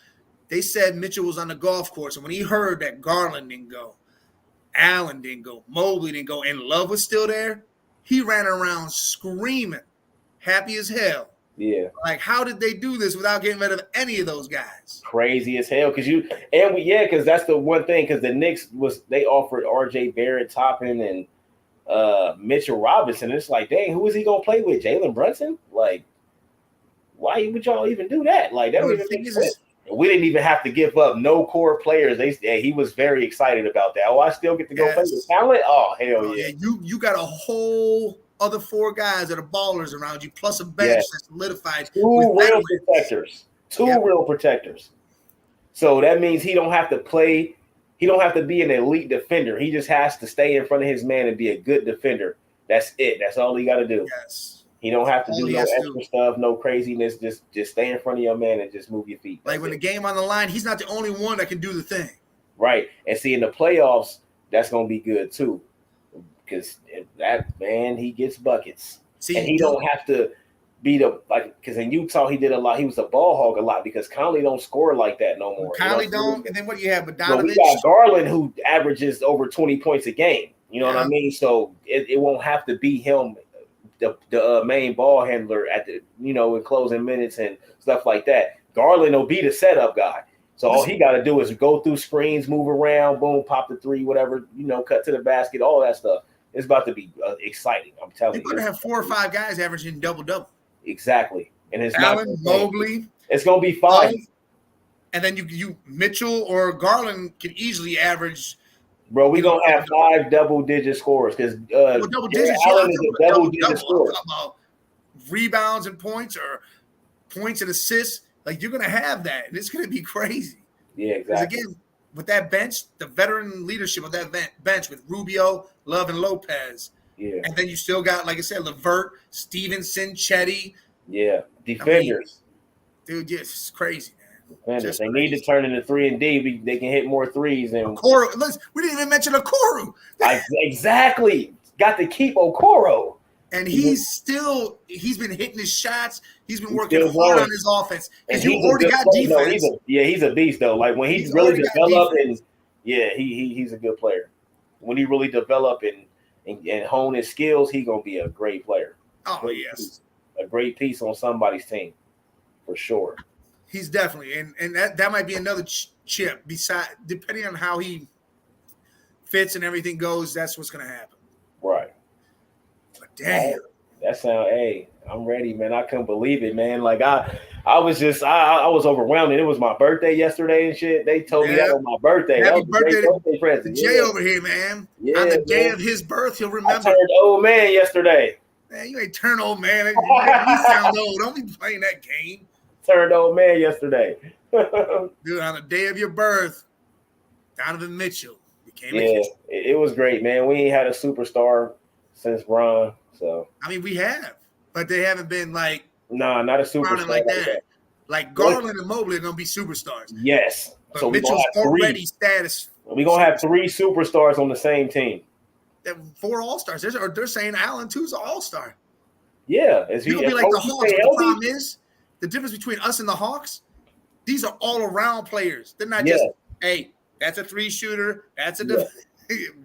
they said Mitchell was on the golf course. And when he heard that Garland didn't go, Allen didn't go, Mobley didn't go, and Love was still there, he ran around screaming, happy as hell. Yeah. Like, how did they do this without getting rid of any of those guys? Crazy as hell. Because that's the one thing. Because the Knicks they offered R.J. Barrett, Toppin, and Mitchell Robinson. It's like, dang, who is he gonna play with? Jalen Brunson? Like, why would y'all even do that? Like, that don't even make sense. We didn't even have to give up no core players. He was very excited about that. Oh, I still get to go play with talent? Oh, hell yeah. You got a whole other 4 guys that are ballers around you, plus a bench that's solidified. 2 real protectors. 2 real protectors. So that means he don't have to play. He don't have to be an elite defender. He just has to stay in front of his man and be a good defender. That's it. That's all he got to do. Yes. He don't have to do no extra stuff, no craziness. Just stay in front of your man and just move your feet. Like when the game on the line, he's not the only one that can do the thing. Right. And see, in the playoffs, that's going to be good too. Because that man, he gets buckets. See, and he don't have to be because in Utah he did a lot. He was a ball hog a lot because Conley don't score like that no more. Conley don't. And then what do you have? Bogdanovich? We got Garland who averages over 20 points a game. You know what I mean? So it won't have to be him, the main ball handler at the in closing minutes and stuff like that. Garland will be the setup guy. So all he got to do is go through screens, move around, boom, pop the 3, whatever, cut to the basket, all that stuff. It's about to be exciting. I'm telling you. You're going to have 4 or 5 guys averaging double-double. Exactly. And it's Allen, Mobley. It's going to be 5. And then you Mitchell or Garland can easily average. Bro, we're going to have 5 double-digit scores because double digits. Allen is a double-digit scorer. About rebounds and points or points and assists. Like, you're going to have that, and it's going to be crazy. Yeah, exactly. Because, again, with that bench, the veteran leadership of that bench with Rubio, Love, and Lopez. Yeah. And then you still got, like I said, LeVert, Stevenson, Chetty. Yeah. Defenders. Dude, yes, it's crazy, man. Defenders. They need to turn into 3 and D. They can hit more threes. And Okoro. We didn't even mention Okoro. Exactly. Got to keep Okoro. And he's been hitting his shots. He's been working hard on his offense. And you already got defense. He's a beast, though. Like, when he's really developed, he's a good player. When he really develop and hone his skills, he's going to be a great player. Oh, yes. A great piece on somebody's team, for sure. He's definitely. And that might be another chip. Depending on how he fits and everything goes, that's what's going to happen. Right. Damn. That sound, I'm ready, man. I couldn't believe it, man. Like I was overwhelmed. And it was my birthday yesterday and shit. They told me that was my birthday. Happy that was birthday present. Jay over here, man. Yeah, on the day of his birth, he'll remember. I turned old man yesterday. Man, you ain't turn old man. You sound old. Don't be playing that game. Turned old man yesterday. Dude, on the day of your birth, Donovan Mitchell It was great, man. We ain't had a superstar since Bron, so I mean we have, but they haven't been like not a superstar like that. Like Garland and Mobley are gonna be superstars. Yes, but so Mitchell's already status. We're gonna have 3 superstars on the same team. 4 all-stars. They're saying Allen too's an all-star. Yeah, it's gonna be like the Hawks. But the problem is the difference between us and the Hawks. These are all-around players. They're not just hey, that's a 3 shooter. That's a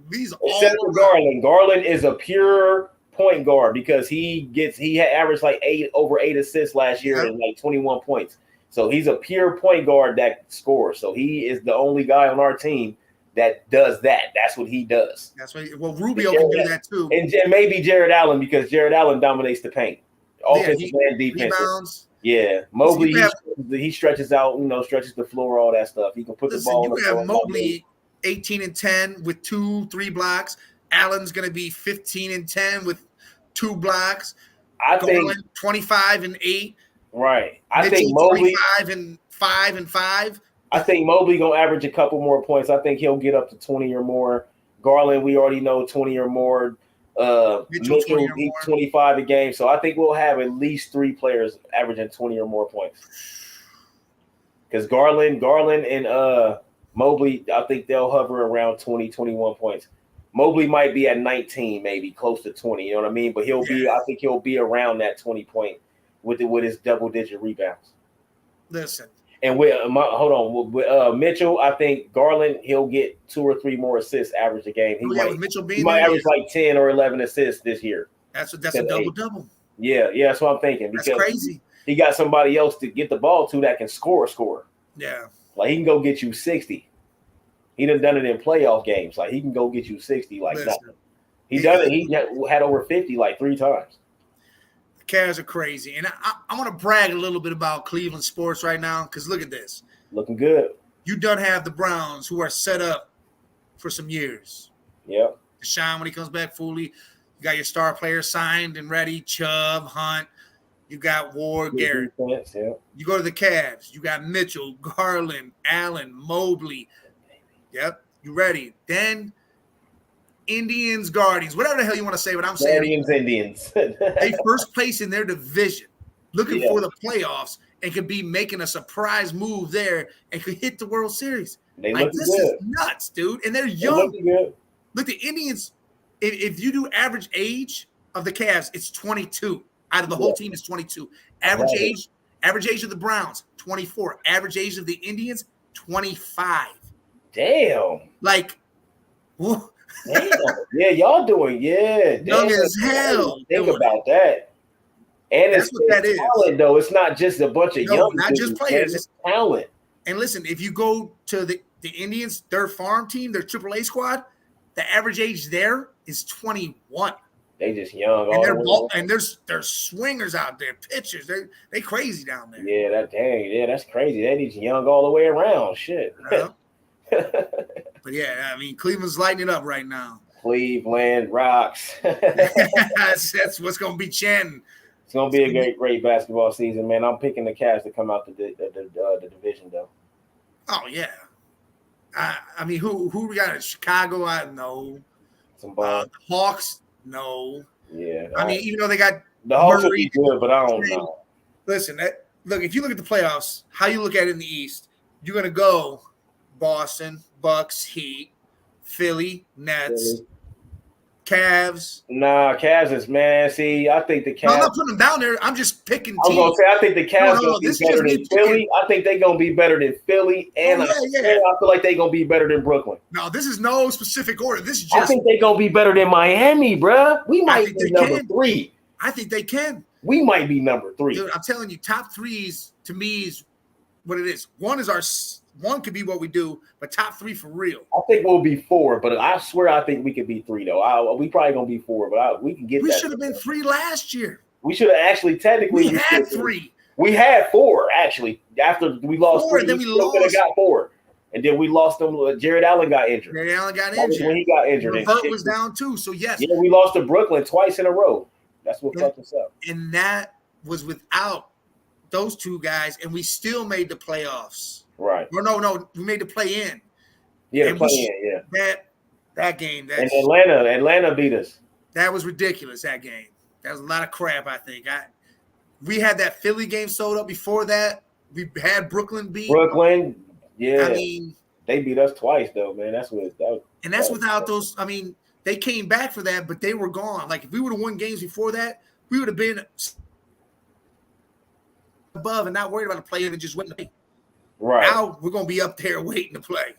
these except for Garland. Garland is a pure point guard because he had averaged like over 8 assists last year and like 21 points. So he's a pure point guard that scores. So he is the only guy on our team that does that. That's what he does. That's what. Well, Rubio can do that too, and maybe Jared Allen because Jared Allen dominates the paint, offensive and defensive. Rebounds. Yeah, Mobley he stretches out, stretches the floor, all that stuff. He can put the ball. You have Mobley 18 and 10 with 2-3 blocks. Allen's going to be 15 and 10 with 2 blocks. I think 25 and 8. Right. I Mitchell, think Mobley 25 and 5 and 5. I think Mobley gonna average a couple more points. I think he'll get up to 20 or more. Garland, we already know 20 or more. Mitchell 25 a game. So I think we'll have at least 3 players averaging 20 or more points. Because Garland and Mobley, I think they'll hover around 20, 21 points. Mobley might be at 19, maybe close to 20. You know what I mean? But I think he'll be around that 20 point with his double-digit rebounds. Listen. And with Mitchell, I think Garland, he'll get 2 or 3 more assists average a game. He might average like 10 or 11 assists this year. That's a double-double. Yeah, that's what I'm thinking. Because that's crazy. He got somebody else to get the ball to that can score. Yeah. Like he can go get you 60. He done it in playoff games. Like he can go get you 60 like nothing. He done it. He had over 50 like 3 times. Cavs are crazy. And I want to brag a little bit about Cleveland sports right now because look at this. Looking good. You done have the Browns who are set up for some years. Yep. Deshaun, when he comes back fully, you got your star players signed and ready, Chubb, Hunt. You got Ward, Garrett. Defense, yeah. You go to the Cavs. You got Mitchell, Garland, Allen, Mobley. Yep. You ready. Then Indians, Guardians, whatever the hell you want to say, but I'm saying Indians. They first place in their division, looking for the playoffs, and could be making a surprise move there and could hit the World Series. This is nuts, dude. And they're young. Look, the Indians, if you do average age of the Cavs, it's 22. Out of the whole team is 22. Average age of the Browns, 24. Average age of the Indians, 25. Damn. Like, whoa. Damn. Yeah, y'all doing young as hell. Think about that. And that's what that talent, though. It's not just a bunch of young not just players. It's talent. And listen, if you go to the Indians, their farm team, their AAA squad, the average age there is 21. They just young. And there's swingers out there, pitchers. They crazy down there. Yeah, that's crazy. They just young all the way around. Shit. But yeah, I mean, Cleveland's lighting it up right now. Cleveland rocks. that's what's going to be chanting. It's going to be a great basketball season, man. I'm picking the Cavs to come out the division, though. Oh, yeah. I mean, who we got in Chicago? I don't know. The Hawks? No. Yeah. I mean, even though they got the Hawks will be good, but I don't know. Listen, look, if you look at the playoffs, how you look at it in the East, you're going to go Boston, Bucks, Heat, Philly, Nets, Cavs. Nah, Cavs is, man. See, I think the Cavs. No, I'm not putting them down there. I'm just picking teams. I was going to say, I think the Cavs are going to be better than Philly. I think they're going to be better than Philly. And I feel like they're going to be better than Brooklyn. No, this is no specific order. This is just. I think they're going to be better than Miami, bruh. We might be number 3. I think they can. We might be number 3. Dude, I'm telling you, top 3s to me is what it is. One could be what we do, but top 3 for real. I think we'll be 4, but I swear I think we could be 3 though. We probably gonna be 4, but we can get. We should have been 3 last year. We should have actually technically. We had 3. We had 4 actually. After we lost 3, then we lost. Could have got 4, and then we lost them. Jared Allen got injured. When he got injured, Levert was down too. So yes, yeah, we lost to Brooklyn twice in a row. That's what fucked us up. And that was without those 2 guys, and we still made the playoffs. Right. Or no, we made the play-in. Yeah, the play-in, yeah. That game. And Atlanta beat us. That was ridiculous, that game. That was a lot of crap, I think. We had that Philly game sold up before that. We had Brooklyn beat. Yeah. I mean, they beat us twice, though, man. That's without those. I mean, they came back for that, but they were gone. Like, if we would have won games before that, we would have been above and not worried about the play and just waiting to play. Right. Now we're going to be up there waiting to play.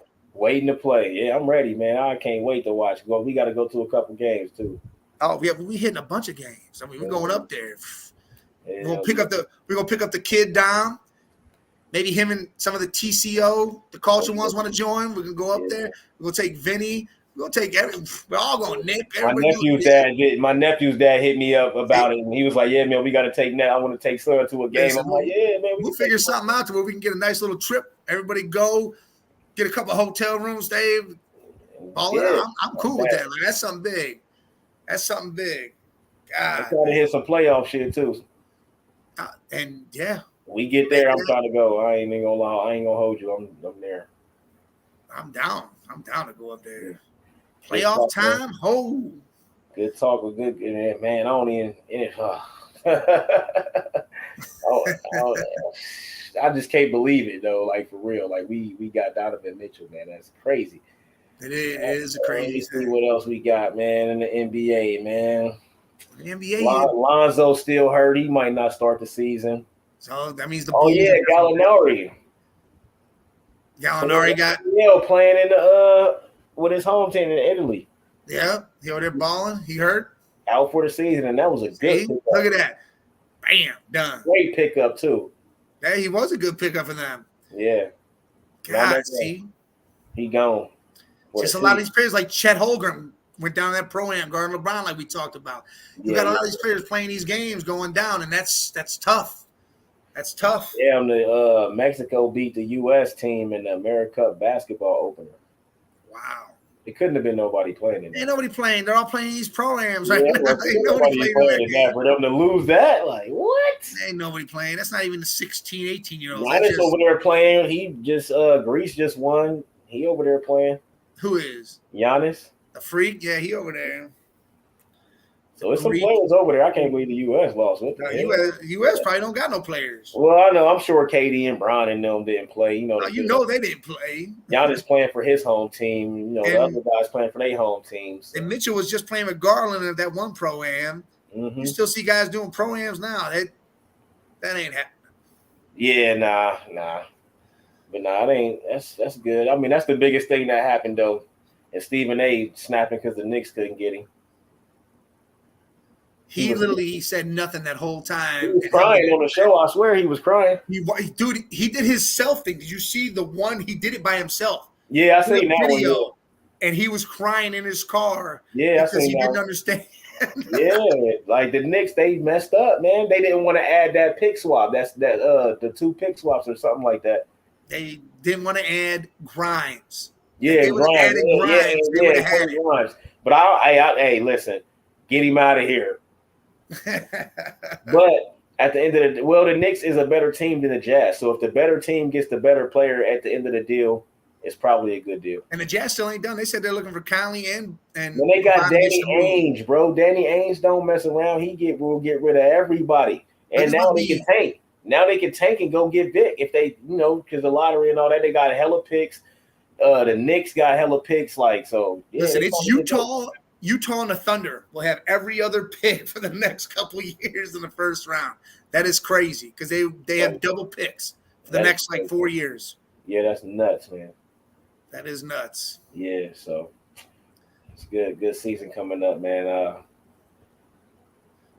Yeah, I'm ready, man. I can't wait to watch. We got to go to a couple games, too. Oh, yeah, we hitting a bunch of games. I mean, we're going up there. We're gonna pick up the kid Dom. Maybe him and some of the TCO, the culture ones want to join. We can go up there. We're gonna take Vinny. We're gonna take we're all going Nick. My nephew's dad hit me up about it, and he was like, "Yeah, man, we got to take that. I want to take Sir to a game." I'm like, "Yeah, man, we'll figure something out to where we can get a nice little trip. Everybody go, get a couple of hotel rooms, Dave. I'm cool with that. Like, that's something big. God, I'm trying to hit some playoff shit too. And yeah, we get there. I'm trying to go. I ain't gonna lie. I ain't gonna hold you. I'm there. I'm down to go up there. Playoff time. Oh, good talk with good man. I don't even. I just can't believe it though. Like, for real. Like, we got Donovan Mitchell, man. That's crazy. It is crazy. Let's see what else we got, man, in the NBA, man. The NBA. Lonzo still hurt. He might not start the season. So that means Gallinari. Gallinari got playing in the with his home team in Italy. Yeah, he over there balling. He hurt. Out for the season, and that was a good pickup. Look at that. Bam, done. Great pickup too. Yeah, he was a good pickup for them. Yeah. God, see. He gone. Just a lot of these players like Chet Holmgren went down that pro-am guarding LeBron like we talked about. You got a lot of these players playing these games going down, and that's tough. That's tough. Yeah, the Mexico beat the U.S. team in the America Cup basketball opener. Wow. It couldn't have been nobody playing it. Ain't nobody playing. They're all playing these pro-ams right now. Ain't nobody playing that. For them to lose that, like, what? Ain't nobody playing. That's not even the 16, 18-year-olds. Giannis over there playing. He just Greece just won. He over there playing. Who is? Giannis. The freak? Yeah, he over there. So it's some players over there. I can't believe the U.S. lost. U.S. probably don't got no players. Well, I know. I'm sure KD and Bron and them didn't play. They didn't play. Giannis playing for his home team. The other guys playing for their home teams. And Mitchell was just playing with Garland at that one pro-am. Mm-hmm. You still see guys doing pro-ams now. That ain't happening. Yeah, nah. But nah, it ain't. That's good. I mean, that's the biggest thing that happened though. And Stephen A. snapping because the Knicks couldn't get him. He literally said nothing that whole time. He was crying on the show. I swear he was crying. He did his self thing. Did you see the one? He did it by himself. Yeah, I seen that video. One. And he was crying in his car. Yeah, because he didn't understand. Yeah, like the Knicks, they messed up, man. They didn't want to add that pick swap. That's the 2 pick swaps or something like that. They didn't want to add Grimes. Yeah, Grimes. But hey, listen, get him out of here. But at the end of the Knicks is a better team than the Jazz. So if the better team gets the better player at the end of the deal, it's probably a good deal. And the Jazz still ain't done. They said they're looking for Conley and when they got Danny Ainge, bro. Danny Ainge don't mess around. Will get rid of everybody. And now they can tank. Now they can tank and go get Vic if they, because the lottery and all that, they got hella picks. The Knicks got hella picks. Like, so yeah, listen, it's Utah. Utah and the Thunder will have every other pick for the next couple of years in the first round. That is crazy because they have double picks for the next 4 years. Yeah, that's nuts, man. That is nuts. Yeah, so it's good. Good season coming up, man.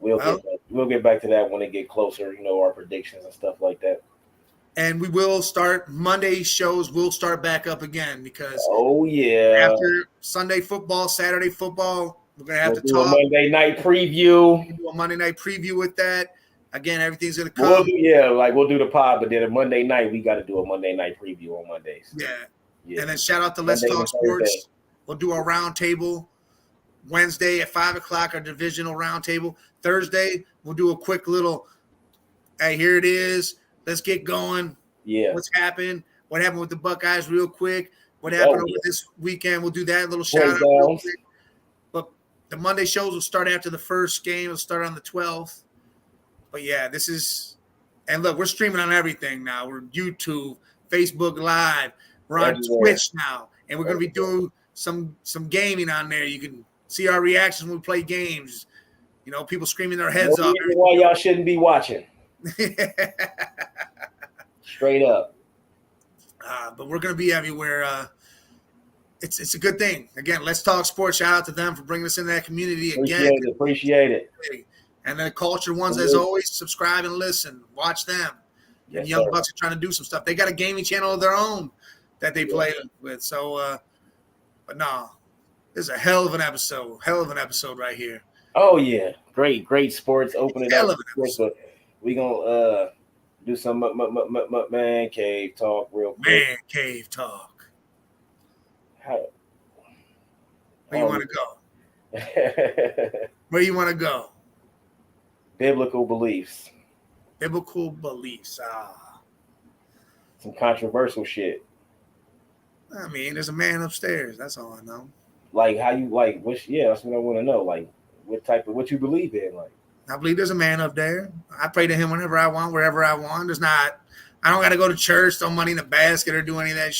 We'll get back to that when it get closer. Our predictions and stuff like that. And we will start Monday shows. We'll start back up again because after Sunday football, Saturday football, we're gonna have to talk. A Monday night preview. We'll do a Monday night preview with that. Again, everything's gonna come. We'll do the pod, but then a Monday night we got to do a Monday night preview on Mondays. Yeah. And then shout out to Let's Talk Sports. We'll do our round table Wednesday at 5:00. Our divisional round table. Thursday we'll do a quick little. Hey, here it is. Let's get going. Yeah. What's happened? What happened with the Buckeyes real quick? what happened over this weekend. We'll do that. A little shout out real quick. But the Monday shows will start after the first game. It'll start on the 12th. But yeah, this is, and look, we're streaming on everything now. We're YouTube, Facebook Live. We're on Twitch now, and we're going to be doing some gaming on there. You can see our reactions when we play games. You know, people screaming their heads off. Why y'all shouldn't be watching? Straight up. But we're going to be everywhere. It's a good thing. Again, Let's Talk Sports. Shout out to them for bringing us into that community again. Appreciate it. And then the Culture ones, as always, subscribe and listen. Watch them. Yes, Young Bucks are trying to do some stuff. They got a gaming channel of their own that they play with. So, but no, this is a hell of an episode. Hell of an episode right here. Oh, yeah. Great sports. Open it up. We're going to do some man cave talk real quick. Man cave talk. Where you want to go? Where you want to go? Biblical beliefs. Biblical beliefs. Some controversial shit. I mean, there's a man upstairs. That's all I know. Like how you that's what I want to know. Like what you believe in. Like I believe there's a man up there. I pray to him whenever I want, wherever I want. I don't got to go to church, throw money in the basket, or do any of that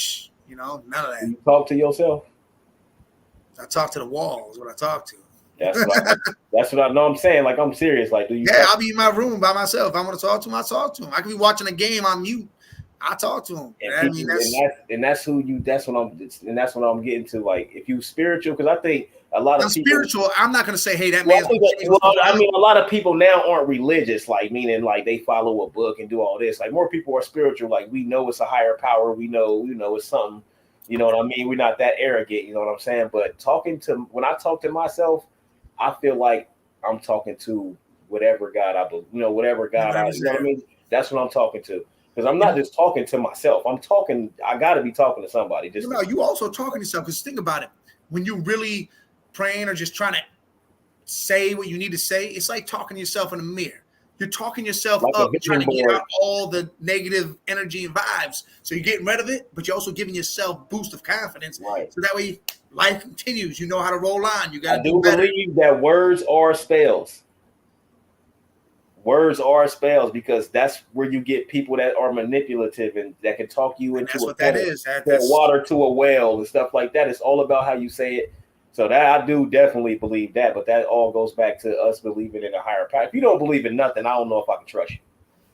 none of that. You talk to yourself? I talk to the wall is what I talk to. That's what I know. I'm saying. Like, I'm serious. Like, do you? Yeah, I'll be in my room by myself. If I want to talk to him, I talk to him. I could be watching a game on mute. I talk to him. That's what I'm getting to. Like, if you spiritual, because I think a lot of people spiritual. I'm not going to say, hey, that man's. I mean, a lot of people now aren't religious. Like, meaning like they follow a book and do all this. Like, more people are spiritual. Like, we know it's a higher power. We know, it's something. You know what I mean? We're not that arrogant. You know what I'm saying? But when I talk to myself, I feel like I'm talking to whatever God I believe, whatever God I, you know what I mean? That's what I'm talking to. Because I'm not just talking to myself. I got to be talking to somebody. You also talking to yourself. Because think about it. When you really praying or just trying to say what you need to say, it's like talking to yourself in a mirror. You're talking yourself up and trying to get out all the negative energy and vibes. So you're getting rid of it, but you're also giving yourself a boost of confidence. Right. So that way life continues. You know how to roll on. You got to do better. I do believe that words are spells. Words are spells because that's where you get people that are manipulative and that can talk you into that's what that is. That's water to a well and stuff like that. It's all about how you say it. So that I do definitely believe that, but that all goes back to us believing in a higher power. If you don't believe in nothing, I don't know if I can trust you.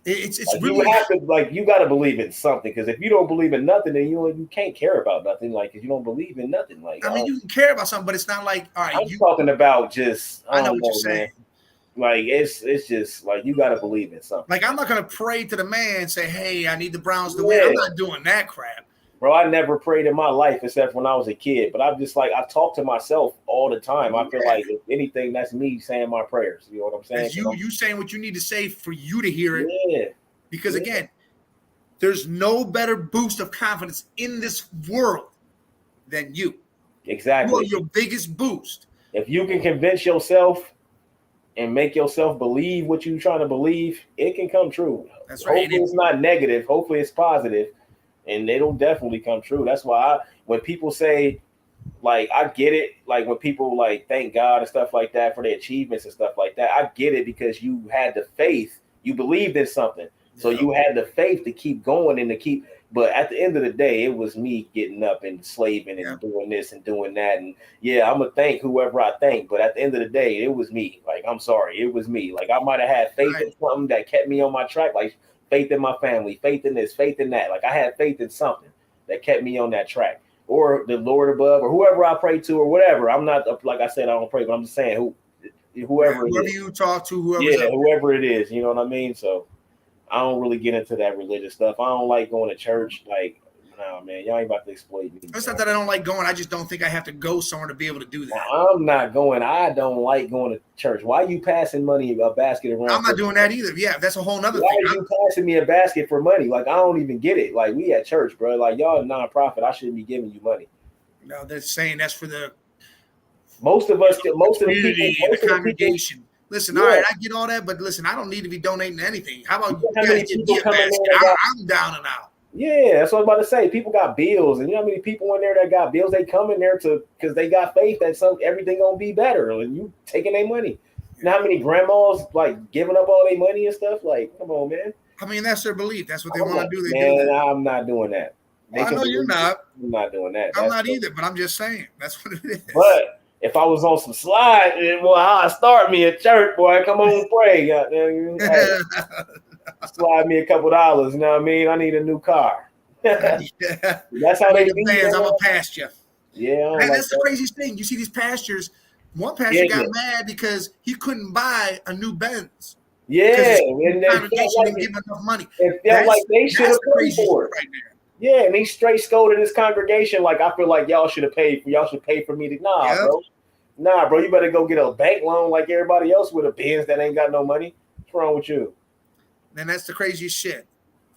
It's like really you have to you got to believe in something because if you don't believe in nothing, then you can't care about nothing. Like if you don't believe in nothing, like I mean, you can care about something, but it's not like all right. I'm talking about just I know what you're saying. Like it's just like you got to believe in something. Like I'm not gonna pray to the man and say, "Hey, I need the Browns to win." I'm not doing that crap. Bro, I never prayed in my life except when I was a kid. But I'm just like, I talk to myself all the time. I feel like if anything, that's me saying my prayers. You know what I'm saying? You saying what you need to say for you to hear it. Yeah. Because again, there's no better boost of confidence in this world than you. Exactly. You are your biggest boost. If you can convince yourself and make yourself believe what you're trying to believe, it can come true. That's right. Hopefully it's not negative. Hopefully it's positive. And it'll definitely come true. That's why when people say, like, I get it. Like when people like thank God and stuff like that for their achievements and stuff like that, I get it because you had the faith. You believed in something. So you had the faith to keep going and to keep. But at the end of the day, it was me getting up and slaving and doing this and doing that. And yeah, I'm going to thank whoever I thank. But at the end of the day, it was me. Like, I'm sorry. It was me. Like I might have had faith in something that kept me on my track. Like, faith in my family, faith in this, faith in that. Like I had faith in something that kept me on that track, or the Lord above, or whoever I pray to, or whatever. I'm not like I said, I don't pray, but I'm just saying whoever you talk to, whoever it is. You know what I mean? So I don't really get into that religious stuff. I don't like going to church. Like, nah, man, y'all ain't about to exploit me. It's not that I don't like going. I just don't think I have to go somewhere to be able to do that. I'm not going. I don't like going to church. Why are you passing money a basket around? I'm not doing that either. Yeah, that's a whole nother thing. Why are you passing me a basket for money? Like, I don't even get it. Like, we at church, bro. Like, y'all a nonprofit. I shouldn't be giving you money. No, they're saying that's for the most of the congregation. Listen, all right, I get all that, but listen, I don't need to be donating anything. How about you guys give me a basket? I'm down and out. Yeah, that's what I'm about to say. People got bills, and you know how many people in there that got bills? They come in there because they got faith that everything gonna be better, and you taking their money. You know how many grandmas like giving up all their money and stuff? Like, come on, man. I mean, that's their belief. That's what they want to do. Man, I'm not doing that. Well, I know you're not. I'm not doing that. I'm not either, but I'm just saying. That's what it is. But if I was on some slide, boy, I'll start me at church, boy. Come on and pray. Hey, slide me a couple dollars. You know what I mean? I need a new car. That's how they do it. I'm a pasture. Yeah. And that's the craziest thing. You see these pastures. One pastor got mad because he couldn't buy a new Benz. Yeah, and the congregation didn't give enough money. It felt like they should have paid for it. Right there. Yeah, and he straight scolded his congregation like, I feel like y'all should have paid for. Y'all should pay for me to bro. You better go get a bank loan like everybody else with a Benz that ain't got no money. What's wrong with you? And that's the craziest shit.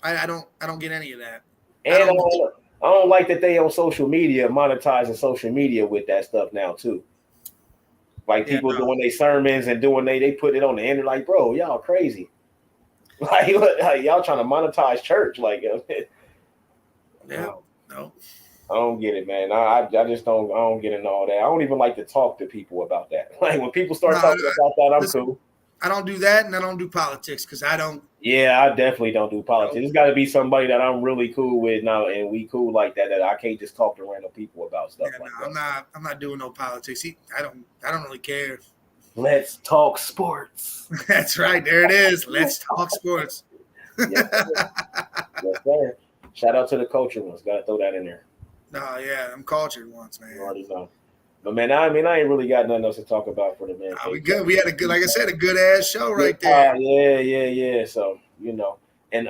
I don't get any of that. And I don't like that they on social media monetizing social media with that stuff now too. Like people doing their sermons and doing they put it on the internet. Like, bro, y'all crazy. Like y'all trying to monetize church. Like, no. I don't get it, man. I just don't get into all that. I don't even like to talk to people about that. Like when people start talking about that, I'm cool. I don't do that, and I don't do politics because I don't. Yeah, I definitely don't do politics. It's got to be somebody that I'm really cool with now, and we cool like that. That I can't just talk to random people about stuff like that. I'm not doing no politics. I don't really care. Let's talk sports. That's right. There it is. Let's talk sports. Yes, sir. Shout out to the culture ones. Got to throw that in there. No, yeah, I'm cultured ones, man. You already know. But man, I ain't really got nothing else to talk about for the man. We good. We had a good, like I said, a good ass show right there. Yeah. So and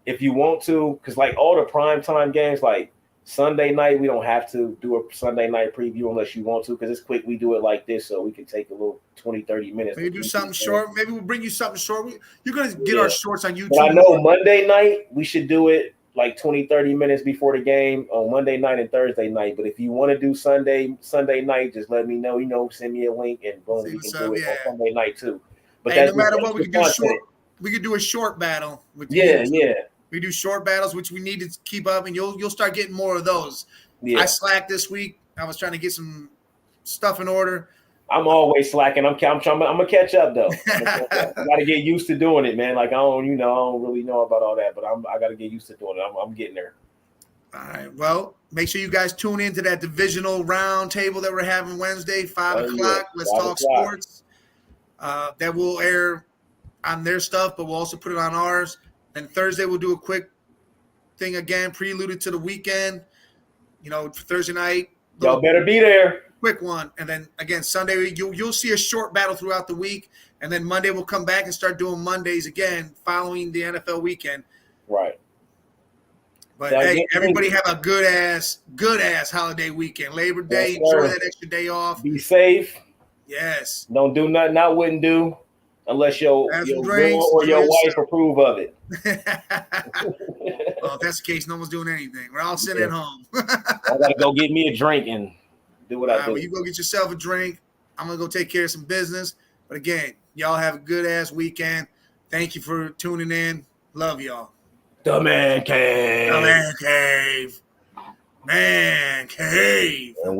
if you want to, because like all the primetime games, like Sunday night, we don't have to do a Sunday night preview unless you want to, because it's quick. We do it like this, so we can take a little 20-30 minutes. Maybe do something short. Maybe we'll bring you something short. You're gonna get our shorts on YouTube. But I know Monday night we should do it like 20-30 minutes before the game on Monday night and Thursday night. But if you want to do Sunday night, just let me know. Send me a link and boom, we can do it on Sunday night too. But no matter what, we can do short. We could do a short battle with We do short battles, which we need to keep up, and you'll start getting more of those. Yeah. I slacked this week. I was trying to get some stuff in order. I'm always slacking. I'm gonna catch up though. I got to get used to doing it, man. Like I don't really know about all that, but I got to get used to doing it. I'm getting there. All right. Well, make sure you guys tune into that divisional round table that we're having Wednesday, 5 o'clock. Let's talk sports. That will air on their stuff, but we'll also put it on ours. And Thursday we'll do a quick thing again, preluded to the weekend. Thursday night. Y'all better be there. Quick one, and then again Sunday you'll see a short battle throughout the week, and then Monday we'll come back and start doing Mondays again following the NFL weekend. Right. But everybody have a good ass holiday weekend. Labor Day, enjoy that extra day off. Be safe. Yes. Don't do nothing I wouldn't do unless your girl or your wife approve of it. Well, if that's the case, no one's doing anything. We're all sitting at home. I gotta go get me a drink and do what I do. Well, you go get yourself a drink. I'm going to go take care of some business. But again, y'all have a good-ass weekend. Thank you for tuning in. Love y'all. The Man Cave. The Man Cave. Man Cave. And we